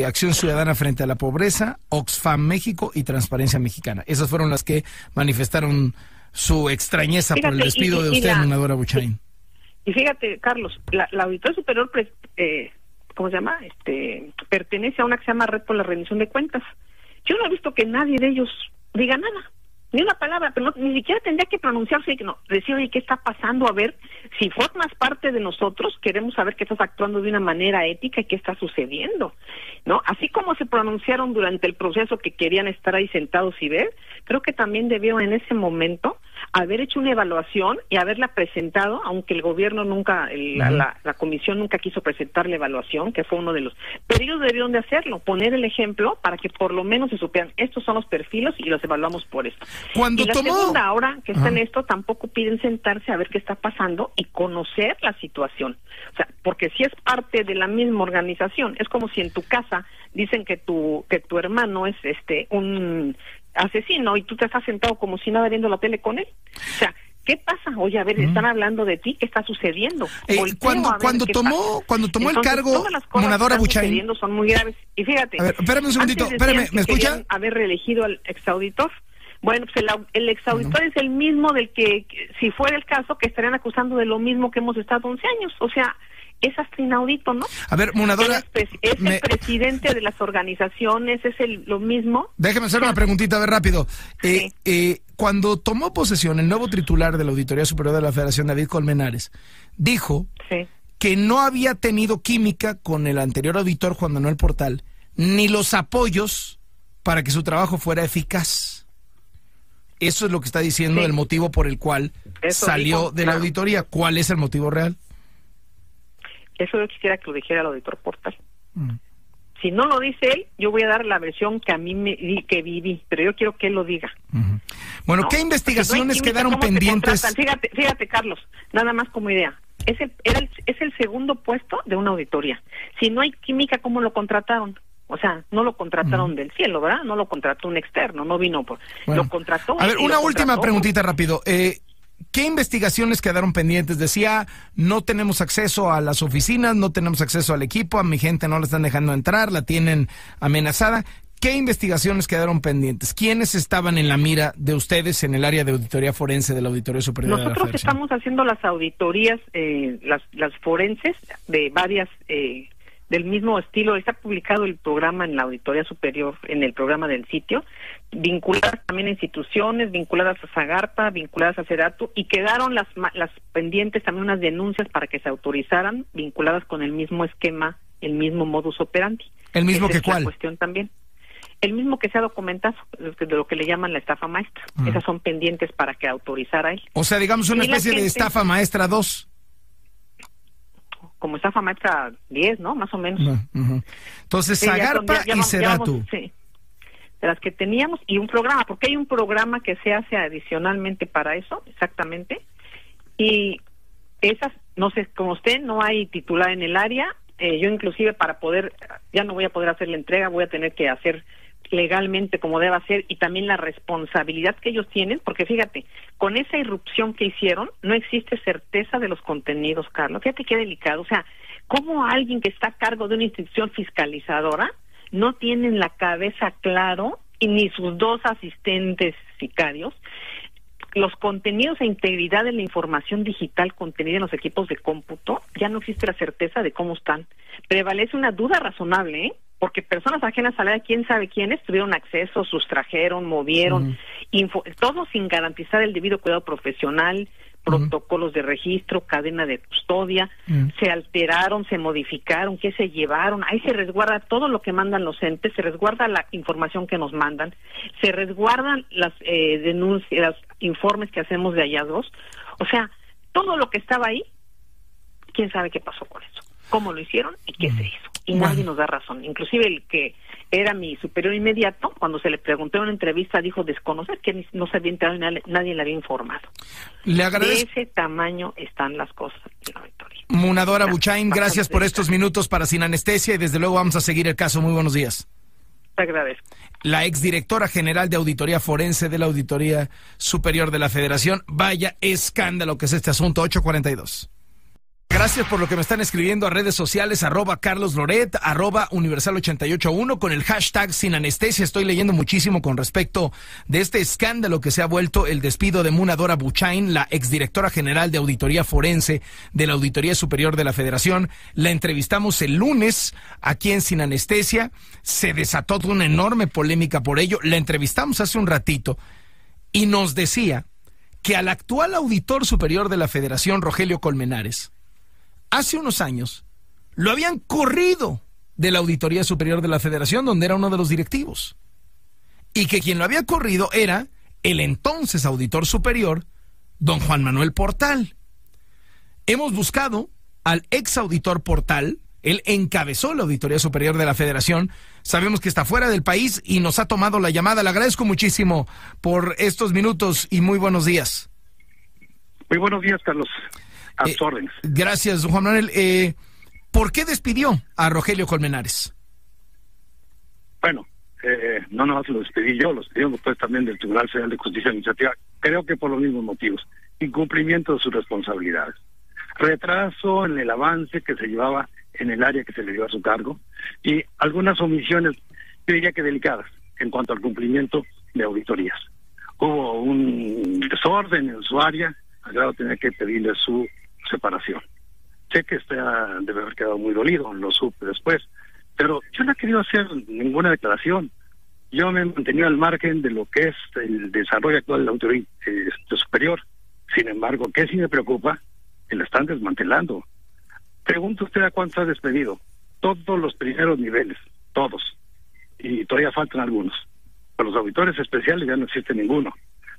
Acción Ciudadana Frente a la Pobreza, Oxfam México y Transparencia Mexicana. Esas fueron las que manifestaron su extrañeza por el despido de usted, Leonora Buchaín. Y fíjate, Carlos, la Auditoría Superior, ¿cómo se llama? Pertenece a una que se llama Red por la Rendición de Cuentas. Yo no he visto que nadie de ellos diga nada, ni una palabra, pero ni siquiera tendría que pronunciarse y decir, oye, ¿qué está pasando? A ver, si formas parte de nosotros, queremos saber que estás actuando de una manera ética y qué está sucediendo, ¿no? Así como se pronunciaron durante el proceso que querían estar ahí sentados y ver, creo que también debieron en ese momento haber hecho una evaluación y haberla presentado, aunque el gobierno nunca, la comisión nunca quiso presentar la evaluación, que fue uno de los, pero ellos debieron de hacerlo, poner el ejemplo para que por lo menos se supieran, estos son los perfiles y los evaluamos por esto. Cuando y la segunda, ahora que está en esto, tampoco piden sentarse a ver qué está pasando y conocer la situación. O sea, porque si es parte de la misma organización, es como si en tu casa dicen que tu hermano es un asesino y tú te estás sentado como si nada viendo la tele con él. O sea, ¿qué pasa? Oye, a ver, están hablando de ti, ¿qué está sucediendo? Cuando tomó el cargo, Leonora Buchaín, son muy graves. Y fíjate, a ver, espérame un segundito, ¿me escucha? Haber reelegido al exauditor. Bueno, pues el exauditor es el mismo del que, si fuera el caso, que estarían acusando de lo mismo que hemos estado 11 años. O sea, es hasta inaudito, ¿no? A ver, Munadora... Es el presidente de las organizaciones, es lo mismo. Déjeme hacer una preguntita, a ver, rápido. Sí. Cuando tomó posesión el nuevo titular de la Auditoría Superior de la Federación, David Colmenares, dijo que no había tenido química con el anterior auditor, Juan Manuel Portal, ni los apoyos para que su trabajo fuera eficaz. Eso es lo que está diciendo el motivo por el cual salió de la auditoría. ¿Cuál es el motivo real? Eso yo quisiera que lo dijera el auditor Portal. Si no lo dice él, yo voy a dar la versión que a mí que viví, pero yo quiero que él lo diga. Bueno, ¿no? ¿qué investigaciones quedaron pendientes? Fíjate, Carlos, nada más como idea. Es el segundo puesto de una auditoría. Si no hay química, ¿cómo lo contrataron? O sea, no lo contrataron del cielo, ¿verdad? No lo contrató un externo, no vino por... Lo contrató... A ver, una última preguntita rápido. ¿Qué investigaciones quedaron pendientes? Decía, no tenemos acceso a las oficinas, no tenemos acceso al equipo, a mi gente no la están dejando entrar, la tienen amenazada. ¿Qué investigaciones quedaron pendientes? ¿Quiénes estaban en la mira de ustedes en el área de auditoría forense de la Auditoría Superior de la Federación? Nosotros estamos haciendo las auditorías, las forenses de varias... del mismo estilo. Está publicado el programa en la Auditoría Superior, en el programa del sitio, vinculadas también a instituciones, vinculadas a Zagarpa, vinculadas a Sedatu, y quedaron las pendientes también unas denuncias para que se autorizaran, vinculadas con el mismo esquema, el mismo modus operandi. ¿El mismo que cuál? La cuestión también. El mismo que se ha documentado, de lo que le llaman la estafa maestra. Esas son pendientes para que autorizara él. O sea, digamos una especie de estafa maestra 2. Como estafa maestra 10, ¿no? Más o menos. Entonces, Zagarpa y Sedatu. Sí, de las que teníamos, y un programa, porque hay un programa que se hace adicionalmente para eso, exactamente, y esas, no sé, como usted, no hay titular en el área, yo inclusive para poder, ya no voy a poder hacer la entrega, voy a tener que hacer legalmente como deba ser, y también la responsabilidad que ellos tienen, porque fíjate, con esa irrupción que hicieron, no existe certeza de los contenidos, Carlos. Fíjate qué delicado. O sea, ¿cómo alguien que está a cargo de una institución fiscalizadora no tiene en la cabeza claro, y ni sus dos asistentes sicarios, los contenidos e integridad de la información digital contenida en los equipos de cómputo? Ya no existe la certeza de cómo están. Prevalece una duda razonable, porque personas ajenas a la ley, quién sabe quiénes, tuvieron acceso, sustrajeron, movieron, todo sin garantizar el debido cuidado profesional, protocolos de registro, cadena de custodia, se alteraron, se modificaron, qué se llevaron, ahí se resguarda todo lo que mandan los entes, se resguarda la información que nos mandan, se resguardan las denuncias, los informes que hacemos de hallazgos. O sea, todo lo que estaba ahí, quién sabe qué pasó con eso, cómo lo hicieron y qué se hizo. Y nadie nos da razón. Inclusive el que era mi superior inmediato, cuando se le preguntó en una entrevista, dijo desconocer, que no se había enterado y nadie le había informado. Le agradezco. De ese tamaño están las cosas en la auditoría. Munadora Buchain, gracias por estos minutos para Sin Anestesia, y desde luego vamos a seguir el caso. Muy buenos días. Te agradezco. La exdirectora general de Auditoría Forense de la Auditoría Superior de la Federación. Vaya escándalo que es este asunto. 8:42. Gracias por lo que me están escribiendo a redes sociales, @CarlosLoret, @Universal881, con el hashtag Sin Anestesia. Estoy leyendo muchísimo con respecto de este escándalo que se ha vuelto el despido de Munadora Buchain, la exdirectora general de Auditoría Forense de la Auditoría Superior de la Federación. La entrevistamos el lunes aquí en Sin Anestesia. Se desató una enorme polémica por ello. La entrevistamos hace un ratito y nos decía que al actual auditor superior de la Federación, Rogelio Colmenares, hace unos años lo habían corrido de la Auditoría Superior de la Federación, donde era uno de los directivos, y que quien lo había corrido era el entonces auditor superior, don Juan Manuel Portal. Hemos buscado al ex auditor Portal. Él encabezó la Auditoría Superior de la Federación. Sabemos que está fuera del país y nos ha tomado la llamada. Le agradezco muchísimo por estos minutos y muy buenos días. Muy buenos días, Carlos. A tus órdenes. Gracias, Juan Manuel. ¿Por qué despidió a Rogelio Colmenares? Bueno, no nomás lo despedí yo, lo despedimos después también del Tribunal Federal de Justicia Administrativa. Creo que por los mismos motivos. Incumplimiento de sus responsabilidades. Retraso en el avance que se llevaba en el área que se le dio a su cargo. Y algunas omisiones, yo diría que delicadas, en cuanto al cumplimiento de auditorías. Hubo un desorden en su área, al grado de tener que pedirle su separación. Sé que debe haber quedado muy dolido, lo supe después, pero yo no he querido hacer ninguna declaración. Yo me he mantenido al margen de lo que es el desarrollo actual de la autoridad superior. Sin embargo, ¿qué sí me preocupa? Que la están desmantelando. Pregunta usted a cuántos ha despedido. Todos los primeros niveles, todos. Y todavía faltan algunos. Pero los auditores especiales ya no existe ninguno.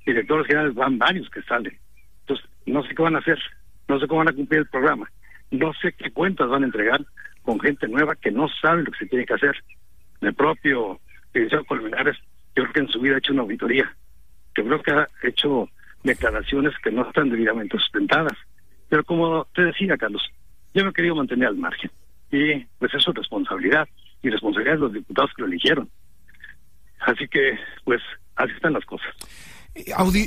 Directores generales van varios que salen. Entonces, no sé qué van a hacer. No sé cómo van a cumplir el programa. No sé qué cuentas van a entregar con gente nueva que no sabe lo que se tiene que hacer. El propio licenciado Colmenares, yo creo que en su vida ha hecho una auditoría. Yo creo que ha hecho declaraciones que no están debidamente sustentadas. Pero como te decía, Carlos, yo me he querido mantener al margen. Y pues es su responsabilidad. Y responsabilidad de los diputados que lo eligieron. Así que, pues, así están las cosas.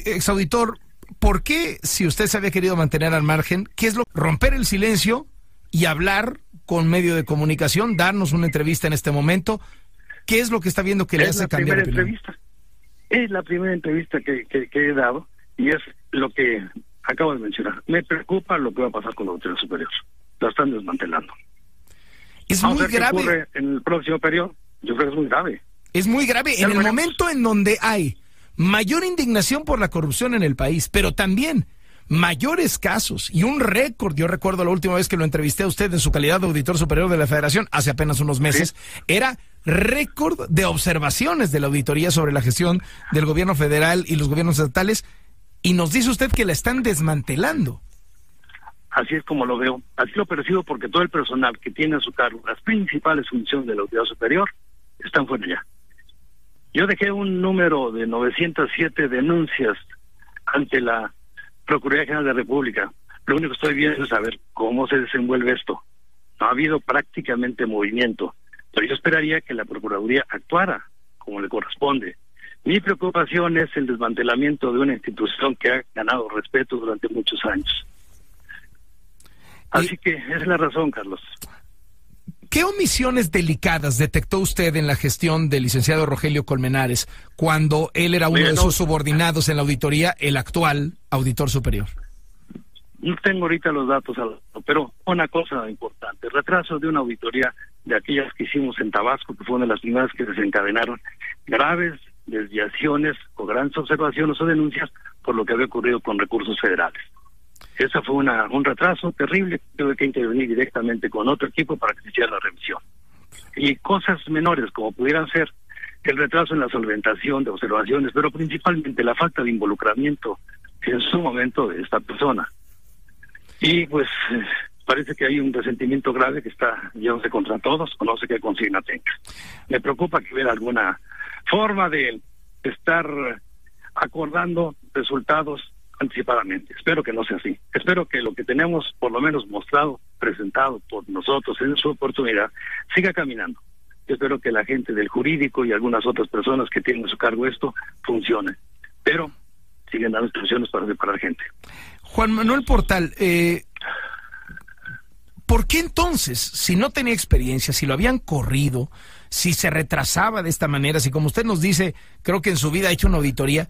Exauditor, ¿por qué, si usted se había querido mantener al margen, qué es lo romper el silencio y hablar con medio de comunicación, darnos una entrevista en este momento? ¿Qué es lo que está viendo que le hace cambiar de opinión? Es la primera entrevista que he dado y es lo que acabo de mencionar. Me preocupa lo que va a pasar con la autoridad superior. La están desmantelando. Es muy grave. ¿Qué ocurre en el próximo periodo? Yo creo que es muy grave. Es muy grave en el momento en donde hay mayor indignación por la corrupción en el país, pero también mayores casos y un récord. Yo recuerdo la última vez que lo entrevisté a usted en su calidad de auditor superior de la Federación, hace apenas unos meses, ¿sí? Era récord de observaciones de la auditoría sobre la gestión del gobierno federal y los gobiernos estatales, y nos dice usted que la están desmantelando. Así es como lo veo, así lo percibo, porque todo el personal que tiene a su cargo las principales funciones de la autoridad superior están fuera ya. Yo dejé un número de 907 denuncias ante la Procuraduría General de la República. Lo único que estoy viendo es saber cómo se desenvuelve esto. No ha habido prácticamente movimiento, pero yo esperaría que la Procuraduría actuara como le corresponde. Mi preocupación es el desmantelamiento de una institución que ha ganado respeto durante muchos años. Así que esa es la razón, Carlos. ¿Qué omisiones delicadas detectó usted en la gestión del licenciado Rogelio Colmenares cuando él era uno de sus subordinados en la auditoría, el actual auditor superior? No tengo ahorita los datos, pero una cosa importante, el retraso de una auditoría de aquellas que hicimos en Tabasco, que fue una de las primeras que desencadenaron graves desviaciones o grandes observaciones o denuncias por lo que había ocurrido con recursos federales. Esa fue un retraso terrible. Tuve que intervenir directamente con otro equipo para que se hiciera la revisión. Y cosas menores, como pudieran ser el retraso en la solventación de observaciones, pero principalmente la falta de involucramiento en su momento de esta persona. Y pues parece que hay un resentimiento grave que está llevándose contra todos, o no sé qué consigna tenga. Me preocupa que hubiera alguna forma de estar acordando resultados anticipadamente. Espero que no sea así. Espero que lo que tenemos por lo menos mostrado, presentado por nosotros en su oportunidad, siga caminando. Yo espero que la gente del jurídico y algunas otras personas que tienen a su cargo esto funcione, pero siguen dando instrucciones para separar gente. Juan Manuel Portal, ¿por qué entonces, si no tenía experiencia, si lo habían corrido, si se retrasaba de esta manera, si como usted nos dice, creo que en su vida ha hecho una auditoría,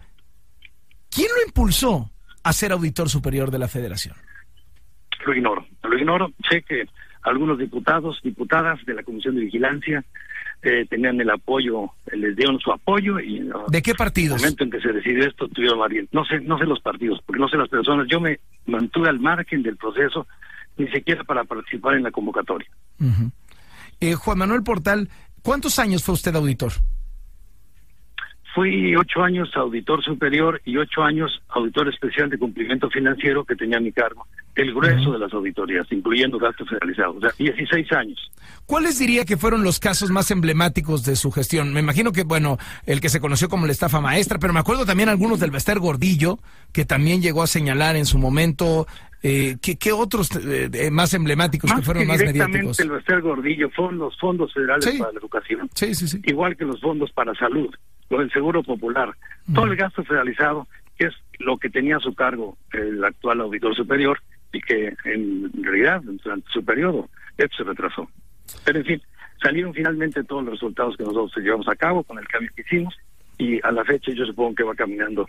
¿quién lo impulsó a ser auditor superior de la Federación? Lo ignoro. Sé que algunos diputados, diputadas de la Comisión de Vigilancia tenían el apoyo, les dieron su apoyo y ¿de qué partidos? En el momento en que se decidió esto tuvieron más bien. No sé los partidos, porque no sé las personas. Yo me mantuve al margen del proceso, ni siquiera para participar en la convocatoria. Juan Manuel Portal, ¿cuántos años fue usted auditor? Fui 8 años auditor superior y 8 años auditor especial de cumplimiento financiero, que tenía a mi cargo el grueso de las auditorías, incluyendo gastos federalizados, o sea, 16 años. ¿Cuáles diría que fueron los casos más emblemáticos de su gestión? Me imagino que, bueno, el que se conoció como la estafa maestra, pero me acuerdo también algunos del Bester Gordillo, que también llegó a señalar en su momento. ¿Qué otros más emblemáticos que fueron más mediáticos? El Bester Gordillo fueron los fondos federales para la educación. Sí. Igual que los fondos para salud, lo del Seguro Popular, todo el gasto federalizado, que es lo que tenía a su cargo el actual auditor superior, y que en realidad durante su periodo esto se retrasó. Pero en fin, salieron finalmente todos los resultados que nosotros llevamos a cabo con el cambio que hicimos, y a la fecha yo supongo que va caminando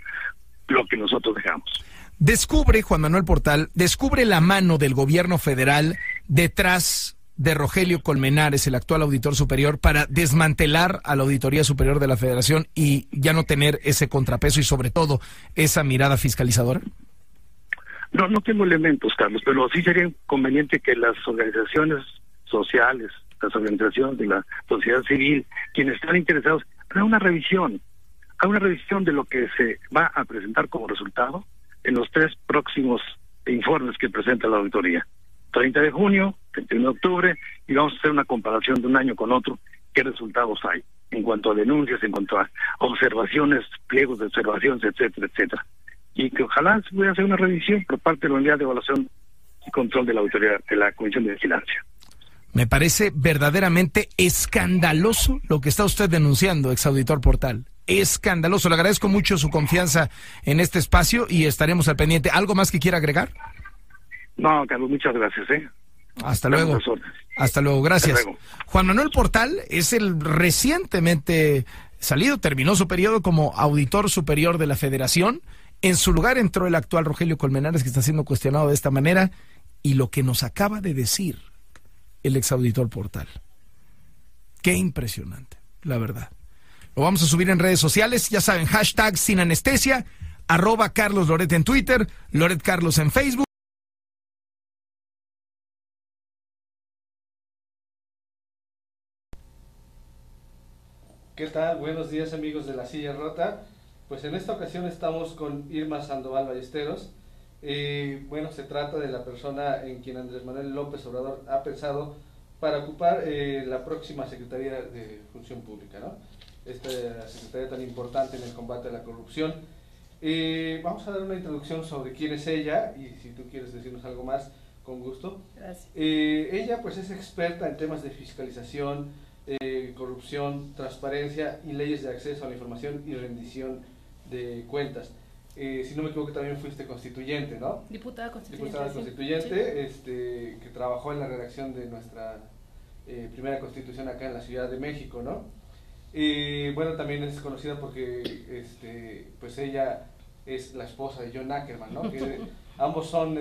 lo que nosotros dejamos. Descubre, Juan Manuel Portal, descubre la mano del gobierno federal detrás de Rogelio Colmenares, el actual auditor superior, para desmantelar a la Auditoría Superior de la Federación y ya no tener ese contrapeso y sobre todo esa mirada fiscalizadora? No tengo elementos, Carlos, pero sí sería conveniente que las organizaciones sociales, las organizaciones de la sociedad civil, quienes están interesados, hagan una revisión de lo que se va a presentar como resultado en los 3 próximos informes que presenta la auditoría. 30 de junio, 31 de octubre, y vamos a hacer una comparación de un año con otro, qué resultados hay en cuanto a denuncias, en cuanto a observaciones, pliegos de observaciones, etcétera, etcétera. Y que ojalá se pueda hacer una revisión por parte de la Unidad de Evaluación y Control de la Autoridad, de la Comisión de Vigilancia. Me parece verdaderamente escandaloso lo que está usted denunciando, exauditor Portal. Escandaloso. Le agradezco mucho su confianza en este espacio y estaremos al pendiente. ¿Algo más que quiera agregar? No, Carlos, muchas gracias. Hasta luego. Hasta luego, gracias. Hasta luego. Juan Manuel Portal es el recientemente salido, terminó su periodo como auditor superior de la Federación. En su lugar entró el actual Rogelio Colmenares, que está siendo cuestionado de esta manera, y lo que nos acaba de decir el exauditor Portal. Qué impresionante, la verdad. Lo vamos a subir en redes sociales, ya saben, hashtag sin anestesia, @Carlos Loret en Twitter, Loret Carlos en Facebook. ¿Qué tal? Buenos días, amigos de La Silla Rota. Pues en esta ocasión estamos con Irma Sandoval Ballesteros. Bueno, se trata de la persona en quien Andrés Manuel López Obrador ha pensado para ocupar la próxima Secretaría de Función Pública, ¿no? Esta secretaría tan importante en el combate a la corrupción. Vamos a dar una introducción sobre quién es ella y si tú quieres decirnos algo más, con gusto. Gracias. Ella pues es experta en temas de fiscalización, corrupción, transparencia y leyes de acceso a la información y rendición de cuentas. Si no me equivoco, también fuiste constituyente, ¿no? Diputada constituyente. Diputada constituyente, sí. Que trabajó en la redacción de nuestra primera constitución acá en la Ciudad de México, ¿no? Bueno, también es conocida porque pues ella es la esposa de John Ackerman, ¿no? Que ambos son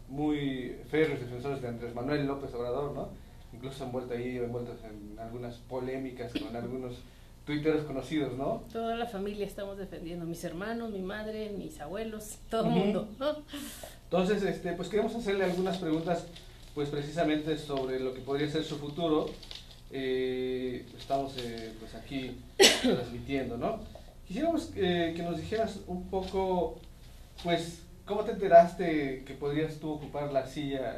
muy férreos defensores de Andrés Manuel López Obrador, ¿no? Incluso envueltos en algunas polémicas con algunos tuiteros conocidos, ¿no? Toda la familia estamos defendiendo, mis hermanos, mi madre, mis abuelos, todo el mundo, ¿no? Entonces, pues queremos hacerle algunas preguntas, pues precisamente sobre lo que podría ser su futuro. Estamos pues aquí transmitiendo, ¿no? Quisiéramos que nos dijeras un poco, pues, ¿cómo te enteraste que podrías tú ocupar la silla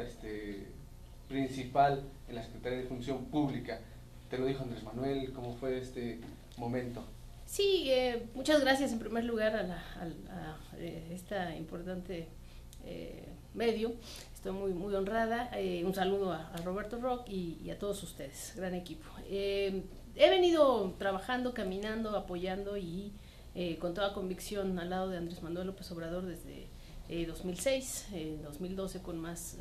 principal en la Secretaría de Función Pública? ¿Te lo dijo Andrés Manuel? ¿Cómo fue este momento? Sí, muchas gracias en primer lugar a esta importante medio. Estoy muy honrada. Un saludo a Roberto Rock y a todos ustedes, gran equipo. He venido trabajando, caminando, apoyando y con toda convicción al lado de Andrés Manuel López Obrador desde 2006, 2012 con más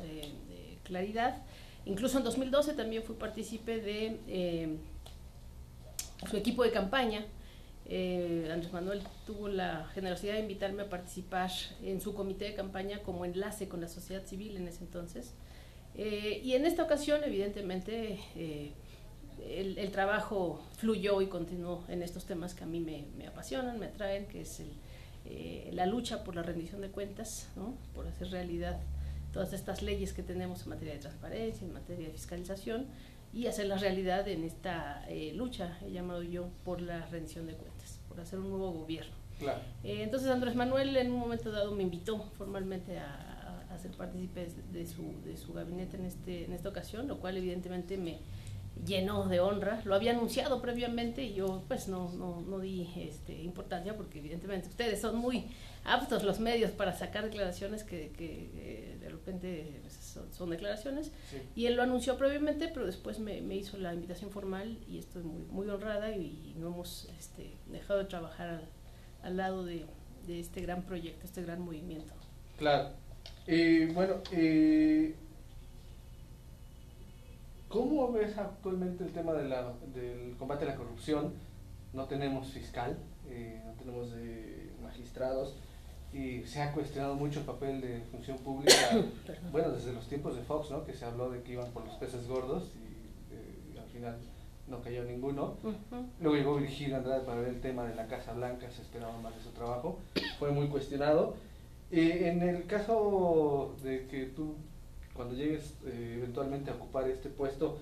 claridad. Incluso en 2012 también fui partícipe de su equipo de campaña. Andrés Manuel tuvo la generosidad de invitarme a participar en su comité de campaña como enlace con la sociedad civil en ese entonces. Y en esta ocasión, evidentemente, el trabajo fluyó y continuó en estos temas que a mí me apasionan, me atraen, que es la lucha por la rendición de cuentas, ¿no? Por hacer realidad todas estas leyes que tenemos en materia de transparencia, en materia de fiscalización, y hacerlas realidad en esta lucha, he llamado yo, por la rendición de cuentas, por hacer un nuevo gobierno. Claro. Entonces Andrés Manuel en un momento dado me invitó formalmente a ser partícipe de su gabinete en esta ocasión, lo cual evidentemente me llenó de honra. Lo había anunciado previamente y yo pues no di importancia, porque evidentemente ustedes son muy aptos, los medios, para sacar declaraciones que de repente son declaraciones. Sí. Y él lo anunció previamente, pero después me hizo la invitación formal y estoy muy honrada y no hemos dejado de trabajar al lado de este gran proyecto, este gran movimiento. Claro. Bueno, ¿cómo ves actualmente el tema del combate a la corrupción? No tenemos fiscal, no tenemos magistrados, y se ha cuestionado mucho el papel de función pública, bueno, desde los tiempos de Fox, ¿no? Que se habló de que iban por los peces gordos y al final no cayó ninguno. Luego llegó Virgilio Andrade para ver el tema de la Casa Blanca, se esperaba más de su trabajo, fue muy cuestionado. En el caso de que tú, cuando llegues eventualmente a ocupar este puesto,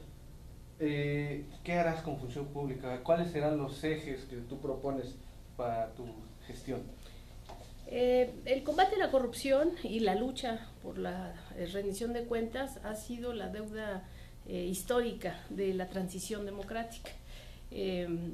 ¿qué harás con función pública? ¿Cuáles serán los ejes que tú propones para tu gestión? El combate a la corrupción y la lucha por la rendición de cuentas ha sido la deuda histórica de la transición democrática.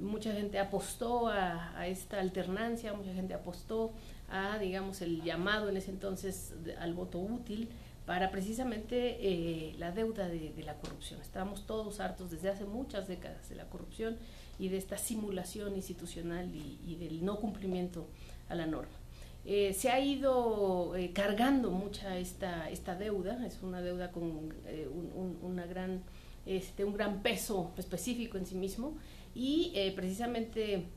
Mucha gente apostó a esta alternancia, mucha gente apostó a, digamos, el llamado en ese entonces al voto útil para precisamente la deuda de la corrupción. Estábamos todos hartos desde hace muchas décadas de la corrupción y de esta simulación institucional y del no cumplimiento a la norma. Se ha ido cargando mucha esta deuda, es una deuda con un gran peso específico en sí mismo, y precisamente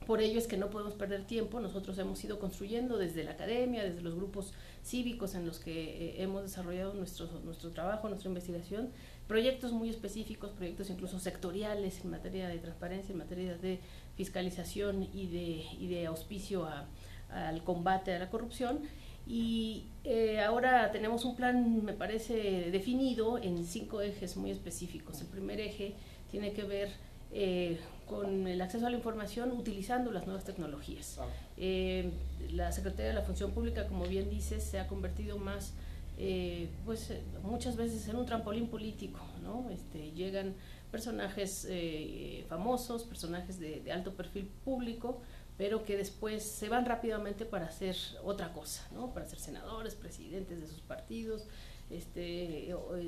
por ello es que no podemos perder tiempo. Nosotros hemos ido construyendo desde la academia, desde los grupos cívicos en los que hemos desarrollado nuestro trabajo, nuestra investigación, proyectos muy específicos, proyectos incluso sectoriales en materia de transparencia, en materia de fiscalización y de auspicio al combate a la corrupción, y ahora tenemos un plan, me parece, definido en 5 ejes muy específicos. El primer eje tiene que ver con el acceso a la información utilizando las nuevas tecnologías. La Secretaría de la Función Pública, como bien dices, se ha convertido más, muchas veces en un trampolín político, ¿no? Llegan personajes famosos, personajes de alto perfil público, pero que después se van rápidamente para hacer otra cosa, ¿no? Para ser senadores, presidentes de sus partidos,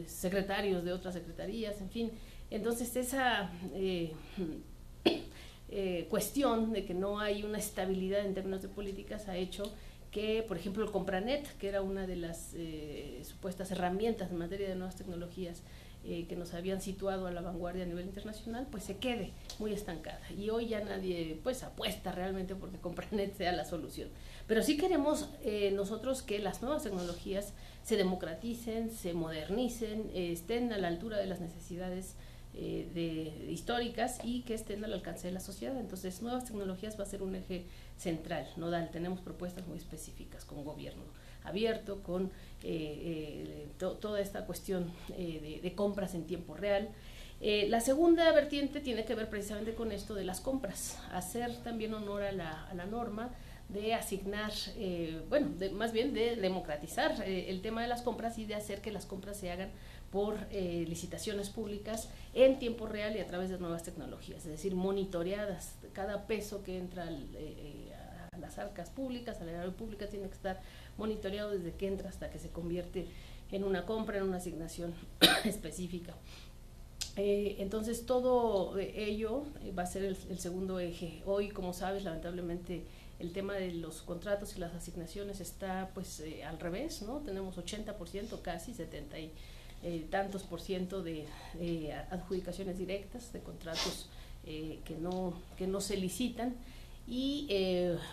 secretarios de otras secretarías, en fin. Entonces esa cuestión de que no hay una estabilidad en términos de políticas ha hecho que, por ejemplo, el Compranet, que era una de las supuestas herramientas en materia de nuevas tecnologías que nos habían situado a la vanguardia a nivel internacional, pues se quede muy estancada. Y hoy ya nadie pues apuesta realmente porque Compranet sea la solución. Pero sí queremos nosotros que las nuevas tecnologías se democraticen, se modernicen, estén a la altura de las necesidades históricas y que estén al alcance de la sociedad. Entonces, nuevas tecnologías va a ser un eje central, nodal. Tenemos propuestas muy específicas con gobierno abierto, con toda esta cuestión de compras en tiempo real. La segunda vertiente tiene que ver precisamente con esto de las compras, hacer también honor a la norma, de asignar, más bien de democratizar el tema de las compras y de hacer que las compras se hagan por licitaciones públicas en tiempo real y a través de nuevas tecnologías, es decir, monitoreadas. Cada peso que entra a las arcas públicas, a la erario pública, tiene que estar monitoreado desde que entra hasta que se convierte en una compra, en una asignación específica. Entonces todo ello va a ser el segundo eje. Hoy, como sabes, lamentablemente el tema de los contratos y las asignaciones está pues al revés, ¿no? Tenemos 80%, casi 70 y tantos por ciento de adjudicaciones directas, de contratos que no se licitan, y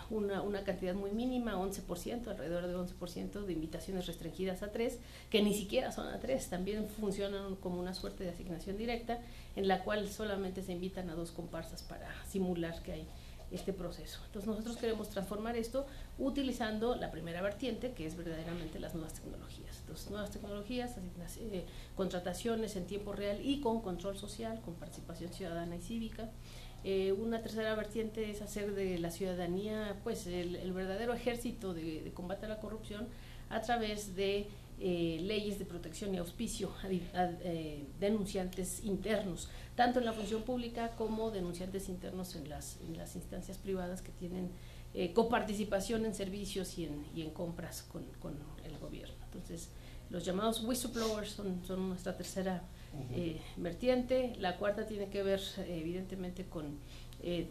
una cantidad muy mínima, 11%, alrededor de 11% de invitaciones restringidas a 3, que ni siquiera son a 3, también funcionan como una suerte de asignación directa, en la cual solamente se invitan a 2 comparsas para simular que hay este proceso. Entonces nosotros queremos transformar esto utilizando la primera vertiente, que es verdaderamente las nuevas tecnologías. Entonces, nuevas tecnologías, contrataciones en tiempo real y con control social, con participación ciudadana y cívica. Una tercera vertiente es hacer de la ciudadanía pues el verdadero ejército de combate a la corrupción a través de leyes de protección y auspicio a denunciantes internos, tanto en la función pública como denunciantes internos en las instancias privadas que tienen coparticipación en servicios y en compras con el gobierno. Entonces, los llamados whistleblowers son nuestra tercera vertiente. La cuarta tiene que ver evidentemente con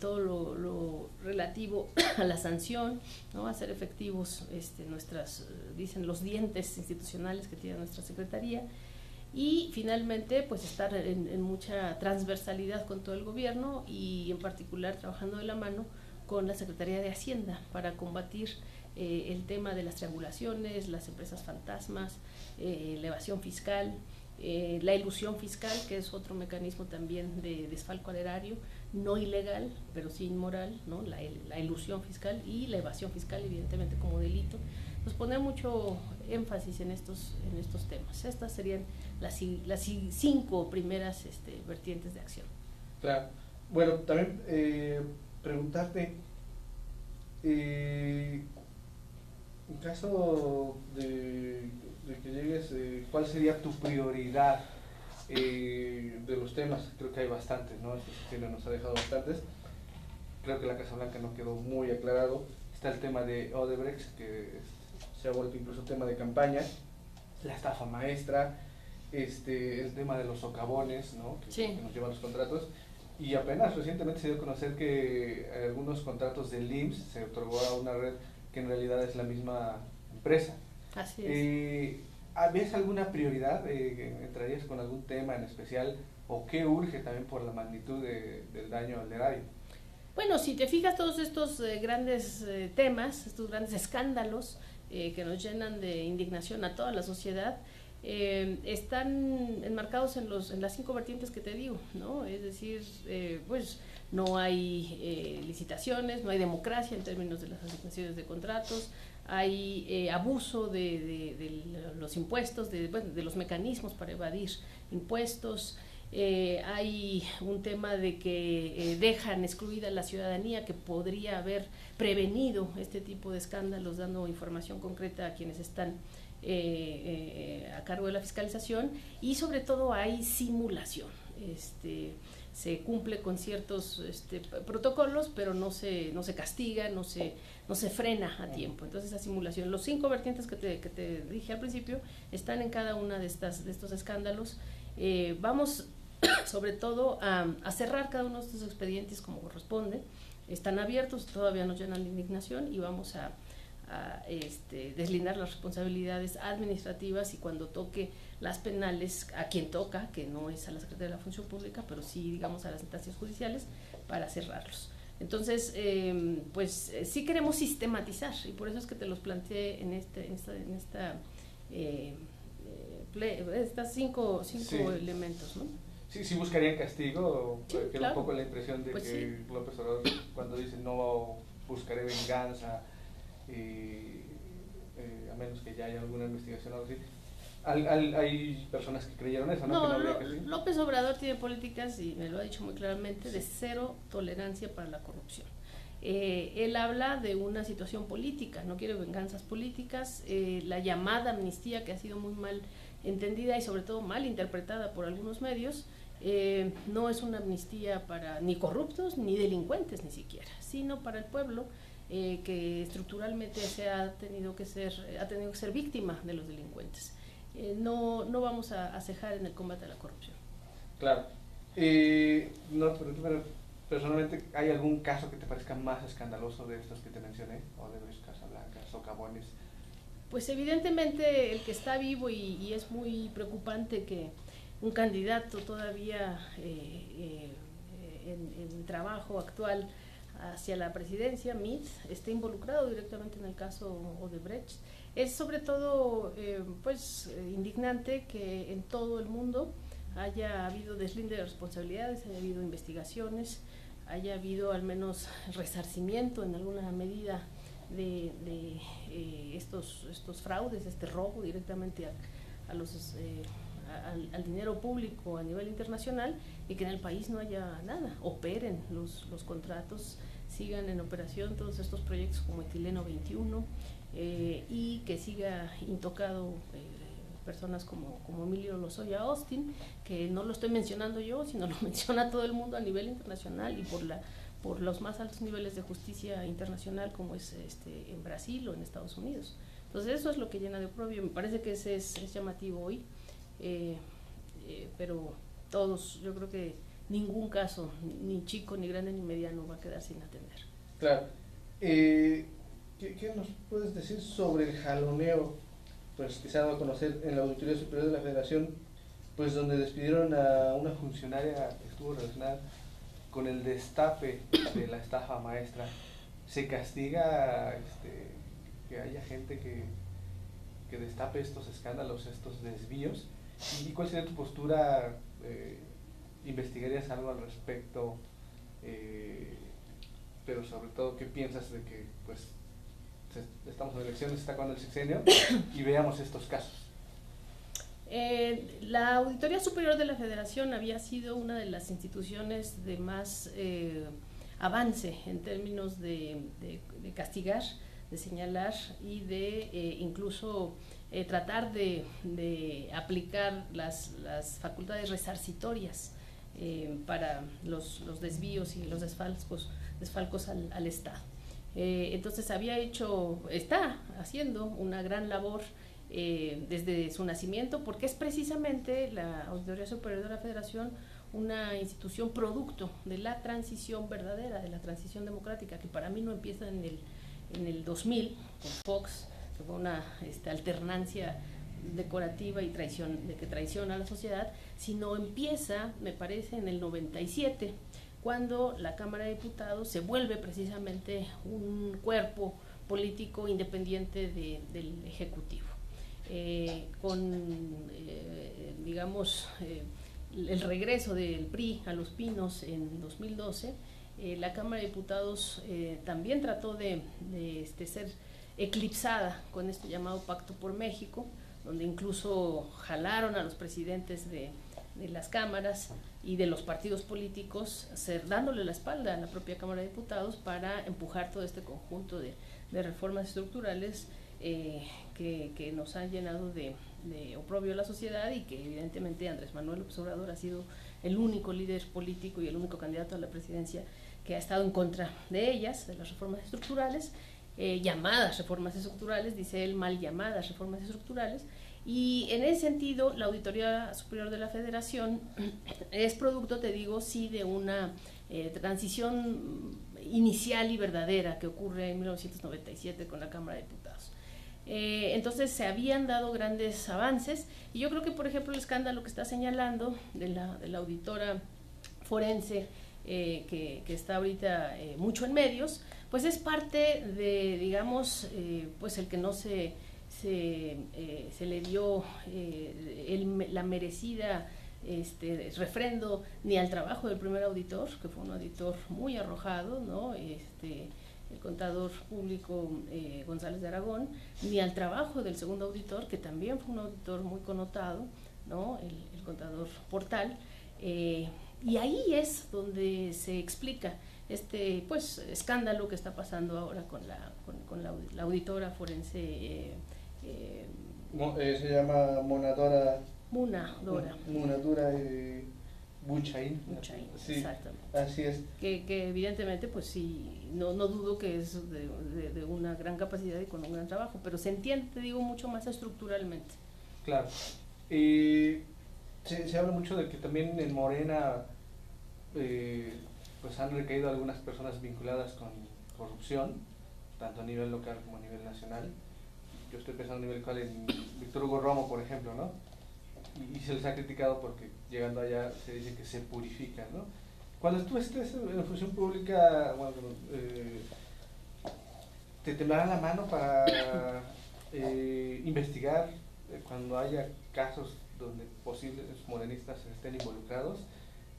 todo lo relativo a la sanción, ¿no? Hacer efectivos dicen los dientes institucionales que tiene nuestra Secretaría, y finalmente pues estar en mucha transversalidad con todo el gobierno y en particular trabajando de la mano con la Secretaría de Hacienda para combatir el tema de las triangulaciones, las empresas fantasmas, la evasión fiscal, la ilusión fiscal, que es otro mecanismo también de desfalco al erario, no ilegal, pero sí inmoral, ¿no? La ilusión fiscal y la evasión fiscal, evidentemente, como delito. Pues poner mucho énfasis en estos temas. Estas serían las 5 primeras vertientes de acción. Claro. Bueno, también preguntarte, en caso de que llegues, ¿cuál sería tu prioridad de los temas? Creo que hay bastantes, ¿no? Esta sesión nos ha dejado bastantes. Creo que la Casa Blanca no quedó muy aclarado. Está el tema de Odebrecht, que se ha vuelto incluso tema de campaña, la estafa maestra, el tema de los socavones, ¿no? Que nos llevan los contratos. Y apenas recientemente se dio a conocer que algunos contratos del IMSS se otorgó a una red que en realidad es la misma empresa. Así es. ¿Ves alguna prioridad? ¿Entrarías con algún tema en especial? ¿O qué urge también por la magnitud del daño al erario? Bueno, si te fijas, todos estos grandes temas, estos grandes escándalos que nos llenan de indignación a toda la sociedad, están enmarcados en las 5 vertientes que te digo, ¿no? Es decir, pues no hay licitaciones, no hay democracia en términos de las asignaciones de contratos, hay abuso de los impuestos, de los mecanismos para evadir impuestos, hay un tema de que dejan excluida a la ciudadanía que podría haber prevenido este tipo de escándalos dando información concreta a quienes están a cargo de la fiscalización, y sobre todo hay simulación. Se cumple con ciertos protocolos, pero no se castiga, no se frena a tiempo. Entonces, esa simulación, los 5 vertientes que te dije al principio están en cada una de estos escándalos. Vamos sobre todo a cerrar cada uno de estos expedientes como corresponde. Están abiertos, todavía nos llenan de indignación, y vamos a deslindar las responsabilidades administrativas, y cuando toque las penales a quien toca, que no es a la Secretaría de la Función Pública, pero sí, digamos, a las instancias judiciales, para cerrarlos. Entonces, sí queremos sistematizar, y por eso es que te los planteé en estas 5 elementos, ¿no? Sí buscarían castigo. Sí, queda claro. un poco la impresión de Pues que sí. López Obrador, cuando dice no buscaré venganza, a menos que ya haya alguna investigación o algo así, hay personas que creyeron eso, ¿no? Que no habría que sí. López Obrador tiene políticas, y me lo ha dicho muy claramente, de 0 tolerancia para la corrupción. Él habla de una situación política, no quiere venganzas políticas. La llamada amnistía, que ha sido muy mal entendida y sobre todo mal interpretada por algunos medios, no es una amnistía para ni corruptos ni delincuentes ni siquiera, sino para el pueblo que estructuralmente ha tenido que ser víctima de los delincuentes. No vamos a cejar en el combate a la corrupción. Claro. Pero personalmente, ¿hay algún caso que te parezca más escandaloso de estos que te mencioné? Odebrecht, Casa Blanca, socavones. Pues evidentemente el que está vivo, y es muy preocupante que un candidato todavía en trabajo actual hacia la presidencia, Mitt, esté involucrado directamente en el caso Odebrecht. Es sobre todo indignante que en todo el mundo haya habido deslinde de responsabilidades, haya habido investigaciones, haya habido al menos resarcimiento en alguna medida de estos fraudes, este robo directamente al dinero público a nivel internacional, y que en el país no haya nada, operen los contratos, sigan en operación todos estos proyectos como Etileno 21, y que siga intocado personas como Emilio Lozoya Austin, que no lo estoy mencionando yo, sino lo menciona todo el mundo a nivel internacional, y por los más altos niveles de justicia internacional, como es en Brasil o en Estados Unidos. Entonces eso es lo que llena de oprobio. Me parece que ese es llamativo hoy, pero todos, yo creo que ningún caso, ni chico, ni grande, ni mediano, va a quedar sin atender. Claro. ¿Qué nos puedes decir sobre el jaloneo, pues, que se ha dado a conocer en la Auditoría Superior de la Federación, pues donde despidieron a una funcionaria que estuvo relacionada con el destape de la estafa maestra? ¿Se castiga que haya gente que destape estos escándalos, estos desvíos. ¿Y cuál sería tu postura? ¿Investigarías algo al respecto? Pero sobre todo, ¿qué piensas de que pues estamos en elecciones, está acabando el sexenio y veamos estos casos? La Auditoría Superior de la Federación había sido una de las instituciones de más avance en términos de castigar, de señalar y de incluso tratar de aplicar las facultades resarcitorias para los desvíos y los desfalcos al Estado. Entonces está haciendo una gran labor desde su nacimiento, porque es precisamente la Auditoría Superior de la Federación una institución producto de la transición verdadera, de la transición democrática, que para mí no empieza en el 2000 con Fox, que fue una alternancia decorativa y que traiciona a la sociedad, sino empieza, me parece, en el 97, cuando la Cámara de Diputados se vuelve precisamente un cuerpo político independiente del Ejecutivo. Digamos, el regreso del PRI a Los Pinos en 2012, la Cámara de Diputados también trató de ser eclipsada con este llamado Pacto por México, donde incluso jalaron a los presidentes de las cámaras y de los partidos políticos, dándole la espalda a la propia Cámara de Diputados para empujar todo este conjunto de reformas estructurales que nos han llenado de oprobio a la sociedad, y que evidentemente Andrés Manuel López Obrador ha sido el único líder político y el único candidato a la presidencia que ha estado en contra de ellas, de las reformas estructurales, llamadas reformas estructurales, dice él, mal llamadas reformas estructurales. Y en ese sentido, la Auditoría Superior de la Federación es producto, te digo, sí, de una transición inicial y verdadera que ocurre en 1997 con la Cámara de Diputados. Entonces se habían dado grandes avances, y yo creo que, por ejemplo, el escándalo que está señalando de la auditora forense, que está ahorita mucho en medios, pues es parte de, digamos, pues el que no se le dio la merecida refrendo ni al trabajo del primer auditor, que fue un auditor muy arrojado, ¿no? El contador público González de Aragón, ni al trabajo del segundo auditor, que también fue un auditor muy connotado, ¿no? El contador Portal, y ahí es donde se explica pues escándalo que está pasando ahora con la auditora forense. Se llama Munadora Buchaín. Sí, exactamente. Así es. Que evidentemente, pues sí, no dudo que es de una gran capacidad y con un gran trabajo, pero se entiende, te digo, mucho más estructuralmente. Claro. Se habla mucho de que también en Morena pues han recaído algunas personas vinculadas con corrupción, tanto a nivel local como a nivel nacional. Yo estoy pensando a nivel local en Víctor Hugo Romo, por ejemplo, ¿no? Y se les ha criticado porque llegando allá se dice que se purifican, ¿no? Cuando tú estés en la función pública, bueno, ¿te temblará la mano para investigar cuando haya casos donde posibles morenistas estén involucrados?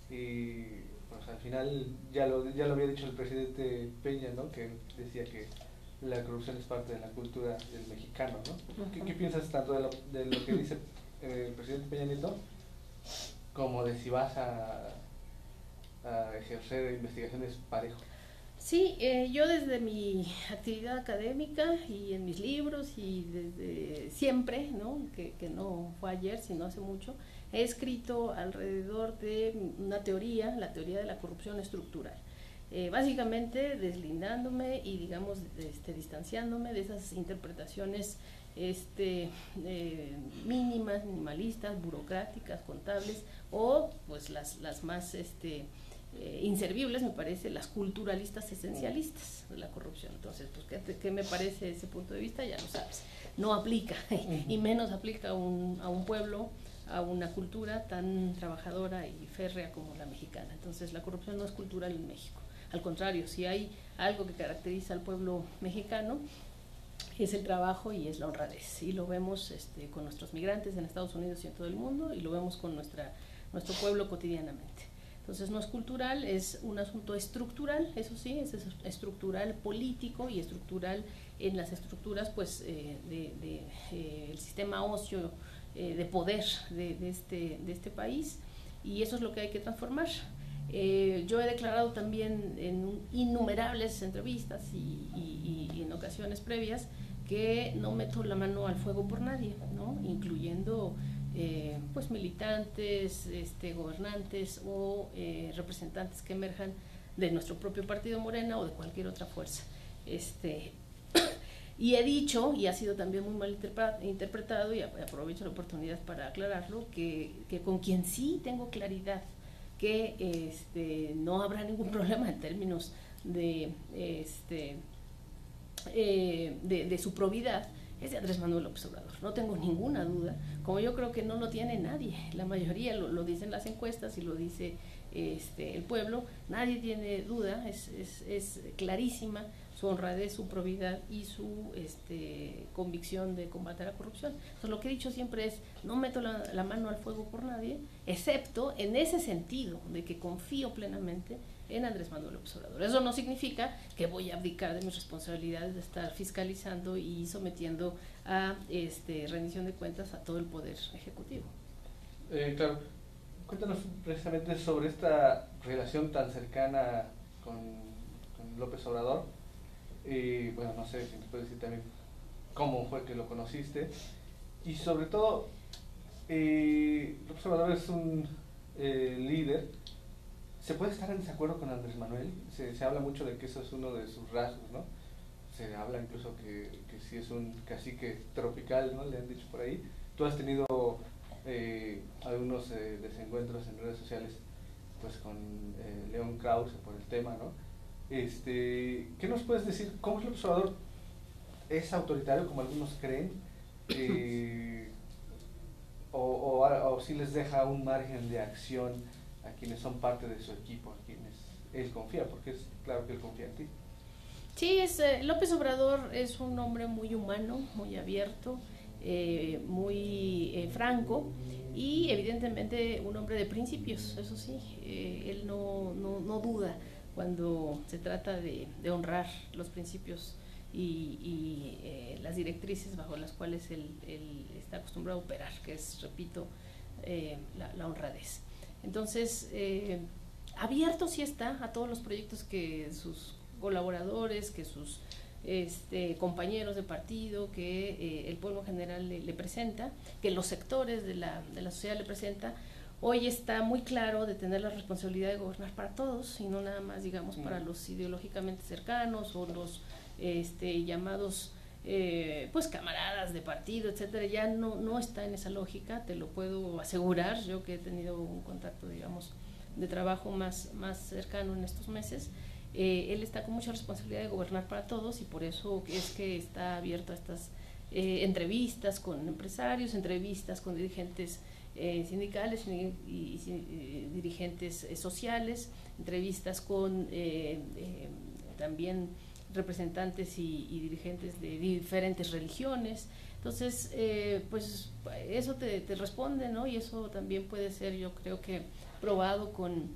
Y pues al final ya lo había dicho el presidente Peña, ¿no? Que decía que la corrupción es parte de la cultura del mexicano, ¿no? ¿Qué piensas tanto de lo que dice el presidente Peña Nieto, como de si vas a ejercer investigaciones parejo? Sí, yo desde mi actividad académica y en mis libros y desde siempre, ¿no? Que no fue ayer, sino hace mucho, he escrito alrededor de una teoría, la teoría de la corrupción estructural. Básicamente deslindándome y, digamos, distanciándome de esas interpretaciones mínimas, minimalistas, burocráticas, contables, o pues las más inservibles, me parece, las culturalistas esencialistas de la corrupción. Entonces, pues, ¿qué me parece ese punto de vista? Ya lo sabes, no aplica, y menos aplica a un pueblo, a una cultura tan trabajadora y férrea como la mexicana. Entonces, la corrupción no es cultural en México. Al contrario, si hay algo que caracteriza al pueblo mexicano, es el trabajo y es la honradez. Y lo vemos con nuestros migrantes en Estados Unidos y en todo el mundo, y lo vemos con nuestro pueblo cotidianamente. Entonces no es cultural, es un asunto estructural, eso sí, es estructural político y estructural en las estructuras pues el sistema óseo de poder de este país, y eso es lo que hay que transformar. Yo he declarado también en innumerables entrevistas y en ocasiones previas que no meto la mano al fuego por nadie, ¿no? Incluyendo pues militantes, gobernantes o representantes que emerjan de nuestro propio partido Morena o de cualquier otra fuerza. Y he dicho, y ha sido también muy mal interpretado, y aprovecho la oportunidad para aclararlo, que con quien sí tengo claridad que no habrá ningún problema en términos de su probidad es de Andrés Manuel López Obrador. No tengo ninguna duda, como yo creo que no lo tiene nadie. La mayoría lo dicen las encuestas y lo dice el pueblo. Nadie tiene duda, es clarísima su honradez, su probidad y su convicción de combatir la corrupción. Entonces lo que he dicho siempre es, no meto la mano al fuego por nadie, excepto en ese sentido de que confío plenamente en Andrés Manuel López Obrador. Eso no significa que voy a abdicar de mis responsabilidades de estar fiscalizando y sometiendo a rendición de cuentas a todo el poder ejecutivo. Claro, cuéntanos precisamente sobre esta relación tan cercana con López Obrador. Bueno, no sé si te puedes decir también cómo fue que lo conociste, y sobre todo López Obrador es un líder. ¿Se puede estar en desacuerdo con Andrés Manuel? Se habla mucho de que eso es uno de sus rasgos, ¿no? Se habla incluso que sí es un cacique tropical, ¿no? Le han dicho por ahí. Tú has tenido algunos desencuentros en redes sociales pues con León Krause por el tema, ¿no? ¿Qué nos puedes decir? ¿Cómo es López Obrador? ¿Es autoritario como algunos creen? ¿O si les deja un margen de acción a quienes son parte de su equipo, a quienes él confía? Porque es claro que él confía en ti. Sí, López Obrador es un hombre muy humano, muy abierto, muy franco y evidentemente un hombre de principios, eso sí. Él no duda cuando se trata de honrar los principios y las directrices bajo las cuales él está acostumbrado a operar, que es, repito, la honradez. Entonces, abierto sí está a todos los proyectos que sus colaboradores, que sus compañeros de partido, que el pueblo en general le presenta, que los sectores de la sociedad le presenta. Hoy está muy claro de tener la responsabilidad de gobernar para todos y no nada más, digamos, para los ideológicamente cercanos o los llamados pues camaradas de partido, etcétera. Ya no está en esa lógica, te lo puedo asegurar, yo que he tenido un contacto, digamos, de trabajo más cercano en estos meses. Él está con mucha responsabilidad de gobernar para todos y por eso es que está abierto a estas entrevistas con empresarios, entrevistas con dirigentes sindicales y dirigentes sociales, entrevistas con también representantes y dirigentes de diferentes religiones. Entonces, pues eso te responde, ¿no? Y eso también puede ser, yo creo que probado con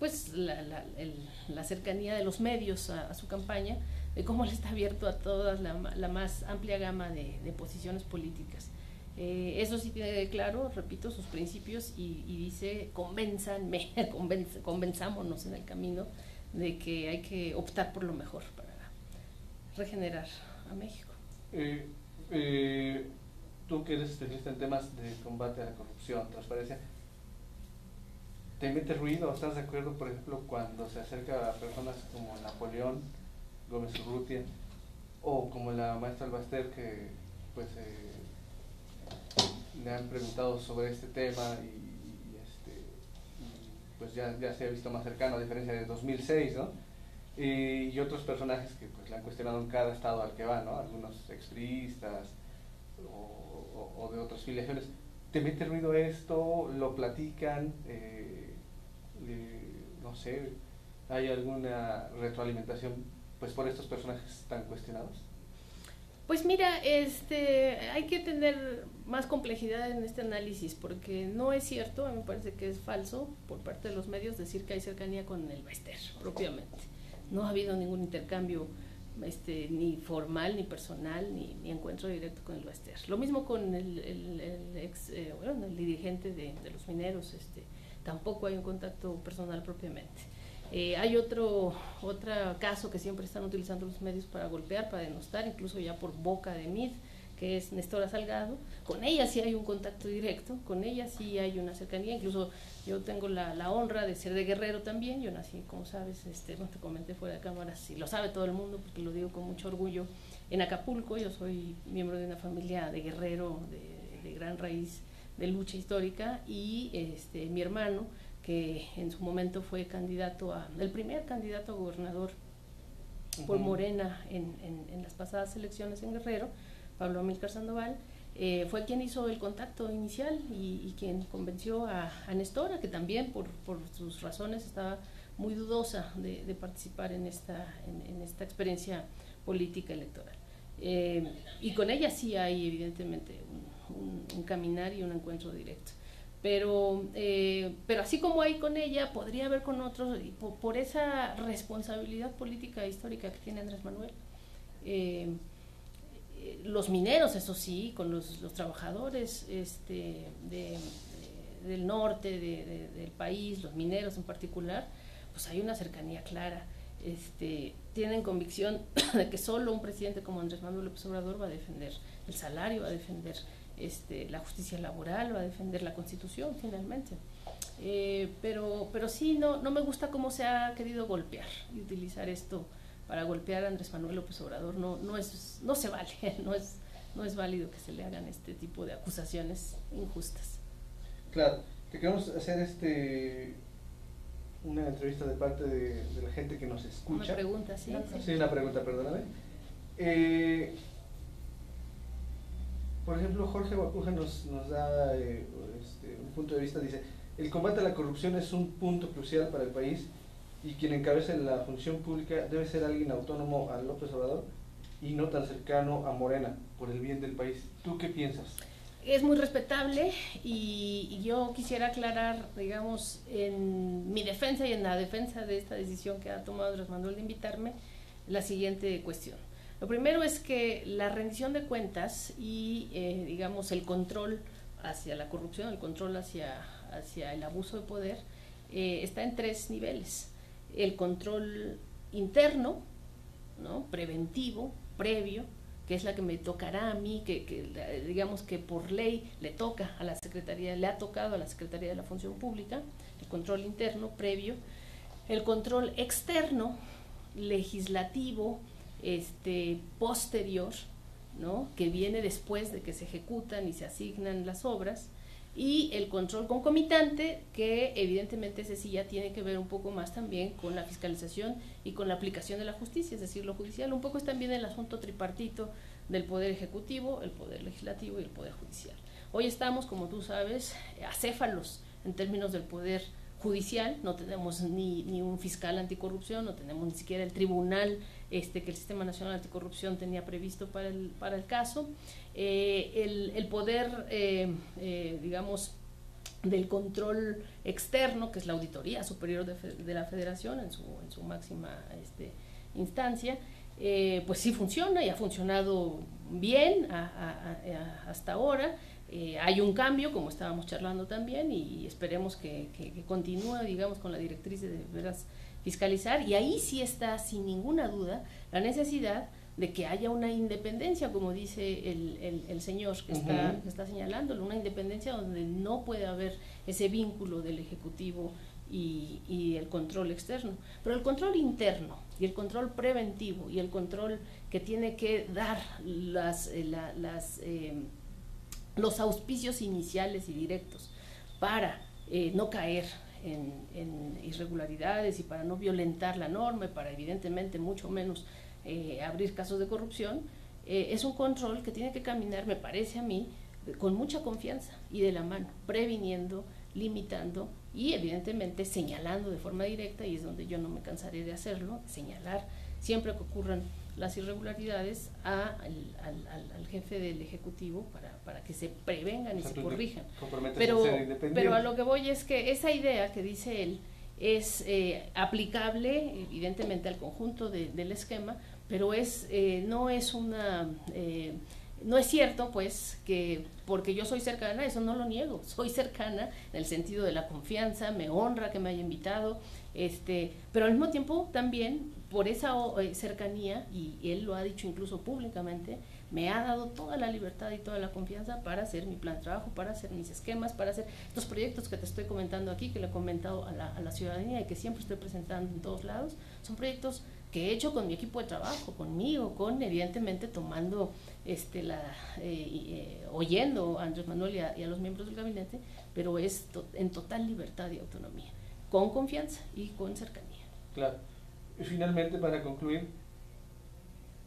pues la cercanía de los medios a su campaña, de cómo él está abierto a toda la más amplia gama de posiciones políticas. Eso sí tiene claro, repito, sus principios y dice, convénzanme, convenzámonos en el camino de que hay que optar por lo mejor para regenerar a México. Tú que eres especialista en temas de combate a la corrupción, transparencia, ¿te mete ruido? ¿Estás de acuerdo, por ejemplo, cuando se acerca a personas como Napoleón Gómez Urrutia o como la maestra Albaster, que pues le han preguntado sobre este tema y pues ya se ha visto más cercano, a diferencia de 2006, ¿no? Y otros personajes que pues le han cuestionado en cada estado al que va, ¿no? Algunos expriistas o de otras filiaciones. ¿Te mete ruido esto? ¿Lo platican? No sé, ¿hay alguna retroalimentación pues por estos personajes tan cuestionados? Pues mira, hay que tener más complejidad en este análisis, porque no es cierto, a mí me parece que es falso por parte de los medios decir que hay cercanía con el Baester, propiamente. No ha habido ningún intercambio ni formal, ni personal, ni encuentro directo con el Baester. Lo mismo con el dirigente de los mineros, tampoco hay un contacto personal propiamente. Hay otro caso que siempre están utilizando los medios para golpear, para denostar, incluso ya por boca de Mid, que es Nestora Salgado. Con ella sí hay un contacto directo, con ella sí hay una cercanía, incluso yo tengo la honra de ser de Guerrero también. Yo nací, como sabes, no te comenté fuera de cámaras, y lo sabe todo el mundo porque lo digo con mucho orgullo, en Acapulco. Yo soy miembro de una familia de Guerrero, de gran raíz de lucha histórica, y mi hermano, que en su momento fue el primer candidato a gobernador por Morena en las pasadas elecciones en Guerrero, Pablo Amílcar Sandoval, fue quien hizo el contacto inicial y quien convenció a Nestora, que también por sus razones estaba muy dudosa de participar en esta experiencia política electoral. Y con ella sí hay evidentemente un caminar y un encuentro directo. Pero así como hay con ella, podría haber con otros, y por esa responsabilidad política e histórica que tiene Andrés Manuel. Los mineros, eso sí, con los trabajadores del norte del país, los mineros en particular, pues hay una cercanía clara. Tienen convicción de que solo un presidente como Andrés Manuel López Obrador va a defender el salario, va a defender la justicia laboral, va a defender la Constitución finalmente. Pero sí, no me gusta cómo se ha querido golpear y utilizar esto para golpear a Andrés Manuel López Obrador. No se vale, no es válido que se le hagan este tipo de acusaciones injustas. Claro, te queremos hacer una entrevista de parte de la gente que nos escucha. Una pregunta, sí. Sí, una pregunta, perdóname. Por ejemplo, Jorge Guacuja nos da un punto de vista, dice: el combate a la corrupción es un punto crucial para el país y quien encabece la función pública debe ser alguien autónomo a López Obrador y no tan cercano a Morena, por el bien del país. ¿Tú qué piensas? Es muy respetable, y yo quisiera aclarar, digamos, en mi defensa y en la defensa de esta decisión que ha tomado Andrés Manuel de invitarme, la siguiente cuestión. Lo primero es que la rendición de cuentas y, digamos, el control hacia la corrupción, el control hacia el abuso de poder, está en 3 niveles. El control interno, ¿no?, preventivo, previo, que es la que me tocará a mí, que digamos que por ley le toca a la Secretaría, le ha tocado a la Secretaría de la Función Pública, el control interno, previo. El control externo, legislativo, posterior, ¿no?, que viene después de que se ejecutan y se asignan las obras. Y el control concomitante, que evidentemente ese sí ya tiene que ver un poco más también con la fiscalización y con la aplicación de la justicia, es decir, lo judicial. Un poco es también el asunto tripartito del Poder Ejecutivo, el Poder Legislativo y el Poder Judicial. Hoy estamos, como tú sabes, acéfalos en términos del Poder Judicial. No tenemos ni un fiscal anticorrupción, no tenemos ni siquiera el tribunal que el Sistema Nacional Anticorrupción tenía previsto para el caso. El poder, digamos, del control externo, que es la Auditoría Superior de la Federación en su máxima instancia, pues sí funciona y ha funcionado bien hasta ahora. Hay un cambio, como estábamos charlando también, y esperemos que continúe, digamos, con la directriz de veras fiscalizar, y ahí sí está sin ninguna duda la necesidad de que haya una independencia, como dice el señor que está señalándolo, una independencia donde no puede haber ese vínculo del Ejecutivo y el control externo. Pero el control interno y el control preventivo y el control que tiene que dar los auspicios iniciales y directos para no caer en irregularidades y para no violentar la norma y para evidentemente mucho menos abrir casos de corrupción, es un control que tiene que caminar, me parece a mí, con mucha confianza y de la mano, previniendo, limitando y evidentemente señalando de forma directa, y es donde yo no me cansaré de hacerlo, señalar siempre que ocurran las irregularidades al jefe del Ejecutivo para que se prevengan y se corrijan. Pero a lo que voy es que esa idea que dice él es aplicable evidentemente al conjunto del esquema, pero no es cierto pues que porque yo soy cercana, eso no lo niego, soy cercana en el sentido de la confianza, me honra que me haya invitado, pero al mismo tiempo también por esa cercanía, y él lo ha dicho incluso públicamente, me ha dado toda la libertad y toda la confianza para hacer mi plan de trabajo, para hacer mis esquemas, para hacer estos proyectos que te estoy comentando aquí, que le he comentado a la ciudadanía y que siempre estoy presentando en todos lados. Son proyectos que he hecho con mi equipo de trabajo, conmigo, evidentemente tomando, oyendo a Andrés Manuel y a los miembros del gabinete, pero en total libertad y autonomía, con confianza y con cercanía. Claro. Y finalmente, para concluir,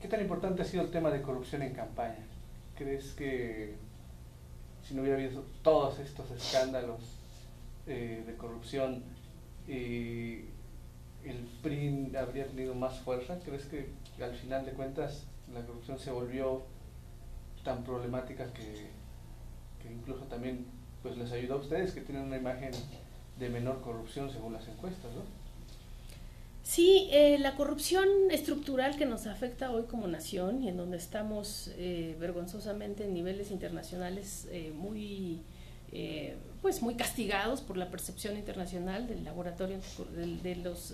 ¿qué tan importante ha sido el tema de corrupción en campaña? ¿Crees que si no hubiera habido todos estos escándalos de corrupción, el PRI habría tenido más fuerza? ¿Crees que al final de cuentas la corrupción se volvió tan problemática que incluso también pues les ayudó a ustedes, que tienen una imagen de menor corrupción según las encuestas, ¿no? Sí, la corrupción estructural que nos afecta hoy como nación y en donde estamos vergonzosamente en niveles internacionales muy castigados por la percepción internacional del laboratorio de los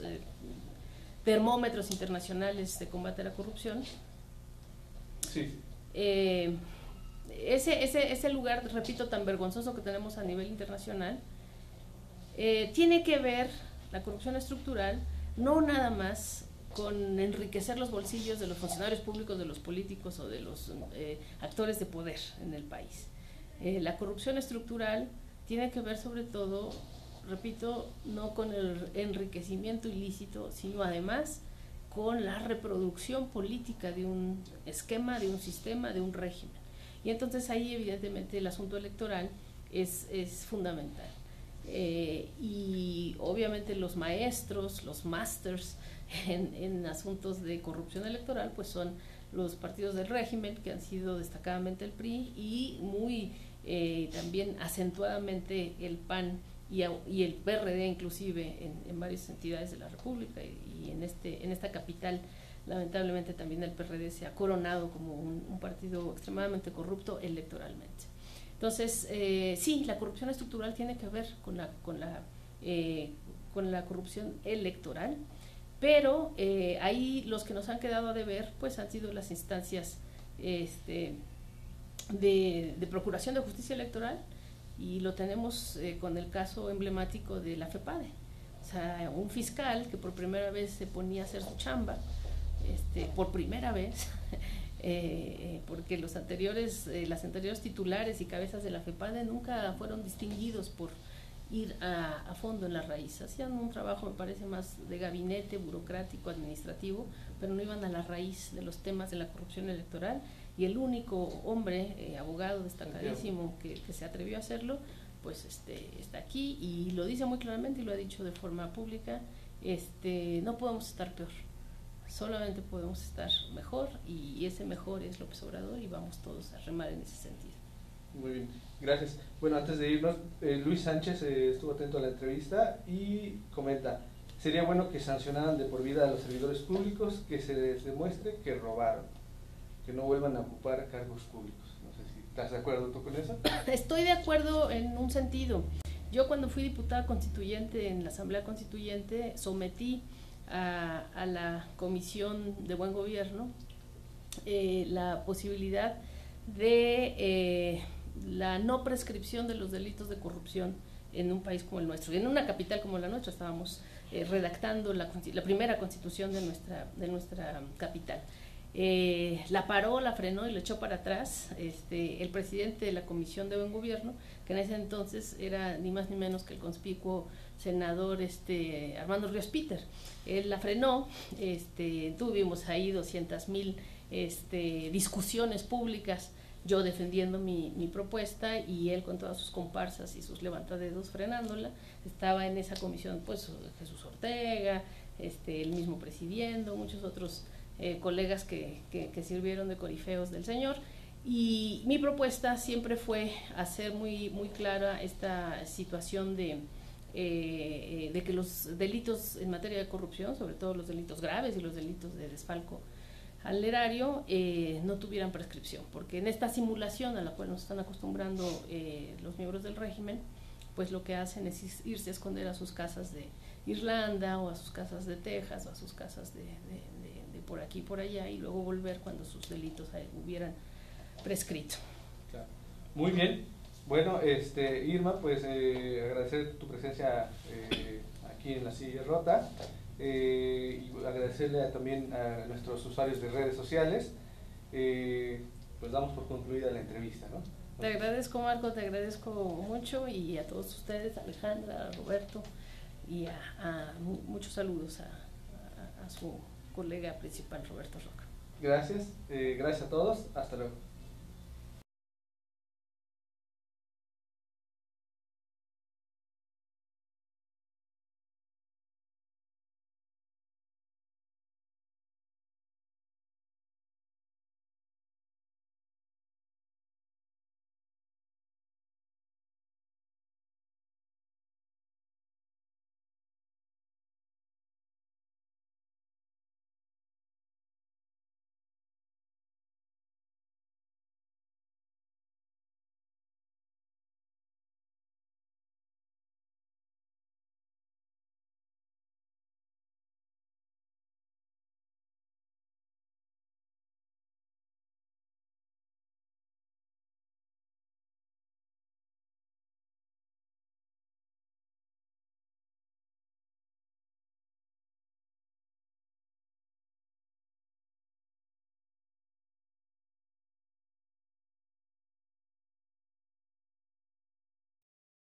termómetros internacionales de combate a la corrupción. Sí. Ese lugar, repito, tan vergonzoso que tenemos a nivel internacional, tiene que ver la corrupción estructural no nada más con enriquecer los bolsillos de los funcionarios públicos, de los políticos o de los actores de poder en el país. La corrupción estructural tiene que ver sobre todo, repito, no con el enriquecimiento ilícito, sino además con la reproducción política de un esquema, de un sistema, de un régimen. Y entonces ahí evidentemente el asunto electoral es fundamental. Y obviamente los maestros, los masters en asuntos de corrupción electoral pues son los partidos del régimen, que han sido destacadamente el PRI y muy también acentuadamente el PAN y el PRD inclusive en varias entidades de la República, y en esta capital lamentablemente también el PRD se ha coronado como un partido extremadamente corrupto electoralmente. Entonces, sí, la corrupción estructural tiene que ver con la corrupción electoral, pero ahí los que nos han quedado a deber pues han sido las instancias de procuración de justicia electoral, y lo tenemos con el caso emblemático de la FEPADE. O sea, un fiscal que por primera vez se ponía a hacer su chamba, por primera vez, porque las anteriores titulares y cabezas de la FEPADE nunca fueron distinguidos por ir a fondo en la raíz. Hacían un trabajo, me parece, más de gabinete, burocrático, administrativo, pero no iban a la raíz de los temas de la corrupción electoral, y el único hombre, abogado destacadísimo que se atrevió a hacerlo, pues está aquí y lo dice muy claramente y lo ha dicho de forma pública. No podemos estar peor, solamente podemos estar mejor, y ese mejor es López Obrador, y vamos todos a remar en ese sentido. Muy bien, gracias. Bueno, antes de irnos, Luis Sánchez estuvo atento a la entrevista y comenta: sería bueno que sancionaran de por vida a los servidores públicos, que se les demuestre que robaron, que no vuelvan a ocupar cargos públicos. No sé si estás de acuerdo tú con eso. Estoy de acuerdo en un sentido. Yo cuando fui diputada constituyente en la Asamblea Constituyente sometí a la Comisión de Buen Gobierno la posibilidad de la no prescripción de los delitos de corrupción en un país como el nuestro. En una capital como la nuestra estábamos redactando la primera constitución de nuestra capital. La paró, la frenó y lo echó para atrás el presidente de la Comisión de Buen Gobierno, que en ese entonces era ni más ni menos que el conspicuo senador Armando Ríos Peter. Él la frenó, tuvimos ahí 200,000 discusiones públicas yo defendiendo mi propuesta y él con todas sus comparsas y sus levantadedos frenándola. Estaba en esa comisión pues Jesús Ortega, el mismo presidiendo, muchos otros colegas que sirvieron de corifeos del señor. Y mi propuesta siempre fue hacer muy clara esta situación de que los delitos en materia de corrupción, sobre todo los delitos graves y los delitos de desfalco al erario, no tuvieran prescripción, porque en esta simulación a la cual nos están acostumbrando los miembros del régimen, pues lo que hacen es irse a esconder a sus casas de Irlanda o a sus casas de Texas o a sus casas de por aquí por allá y luego volver cuando sus delitos hubieran prescrito. Claro. Muy bien. Bueno, Irma, pues agradecer tu presencia aquí en La Silla Rota y agradecerle también a nuestros usuarios de redes sociales. Pues damos por concluida la entrevista, ¿no? Te agradezco, Marco, te agradezco mucho, y a todos ustedes, a Alejandra, a Roberto, y muchos saludos a su colega principal, Roberto Roca. Gracias, gracias a todos, hasta luego.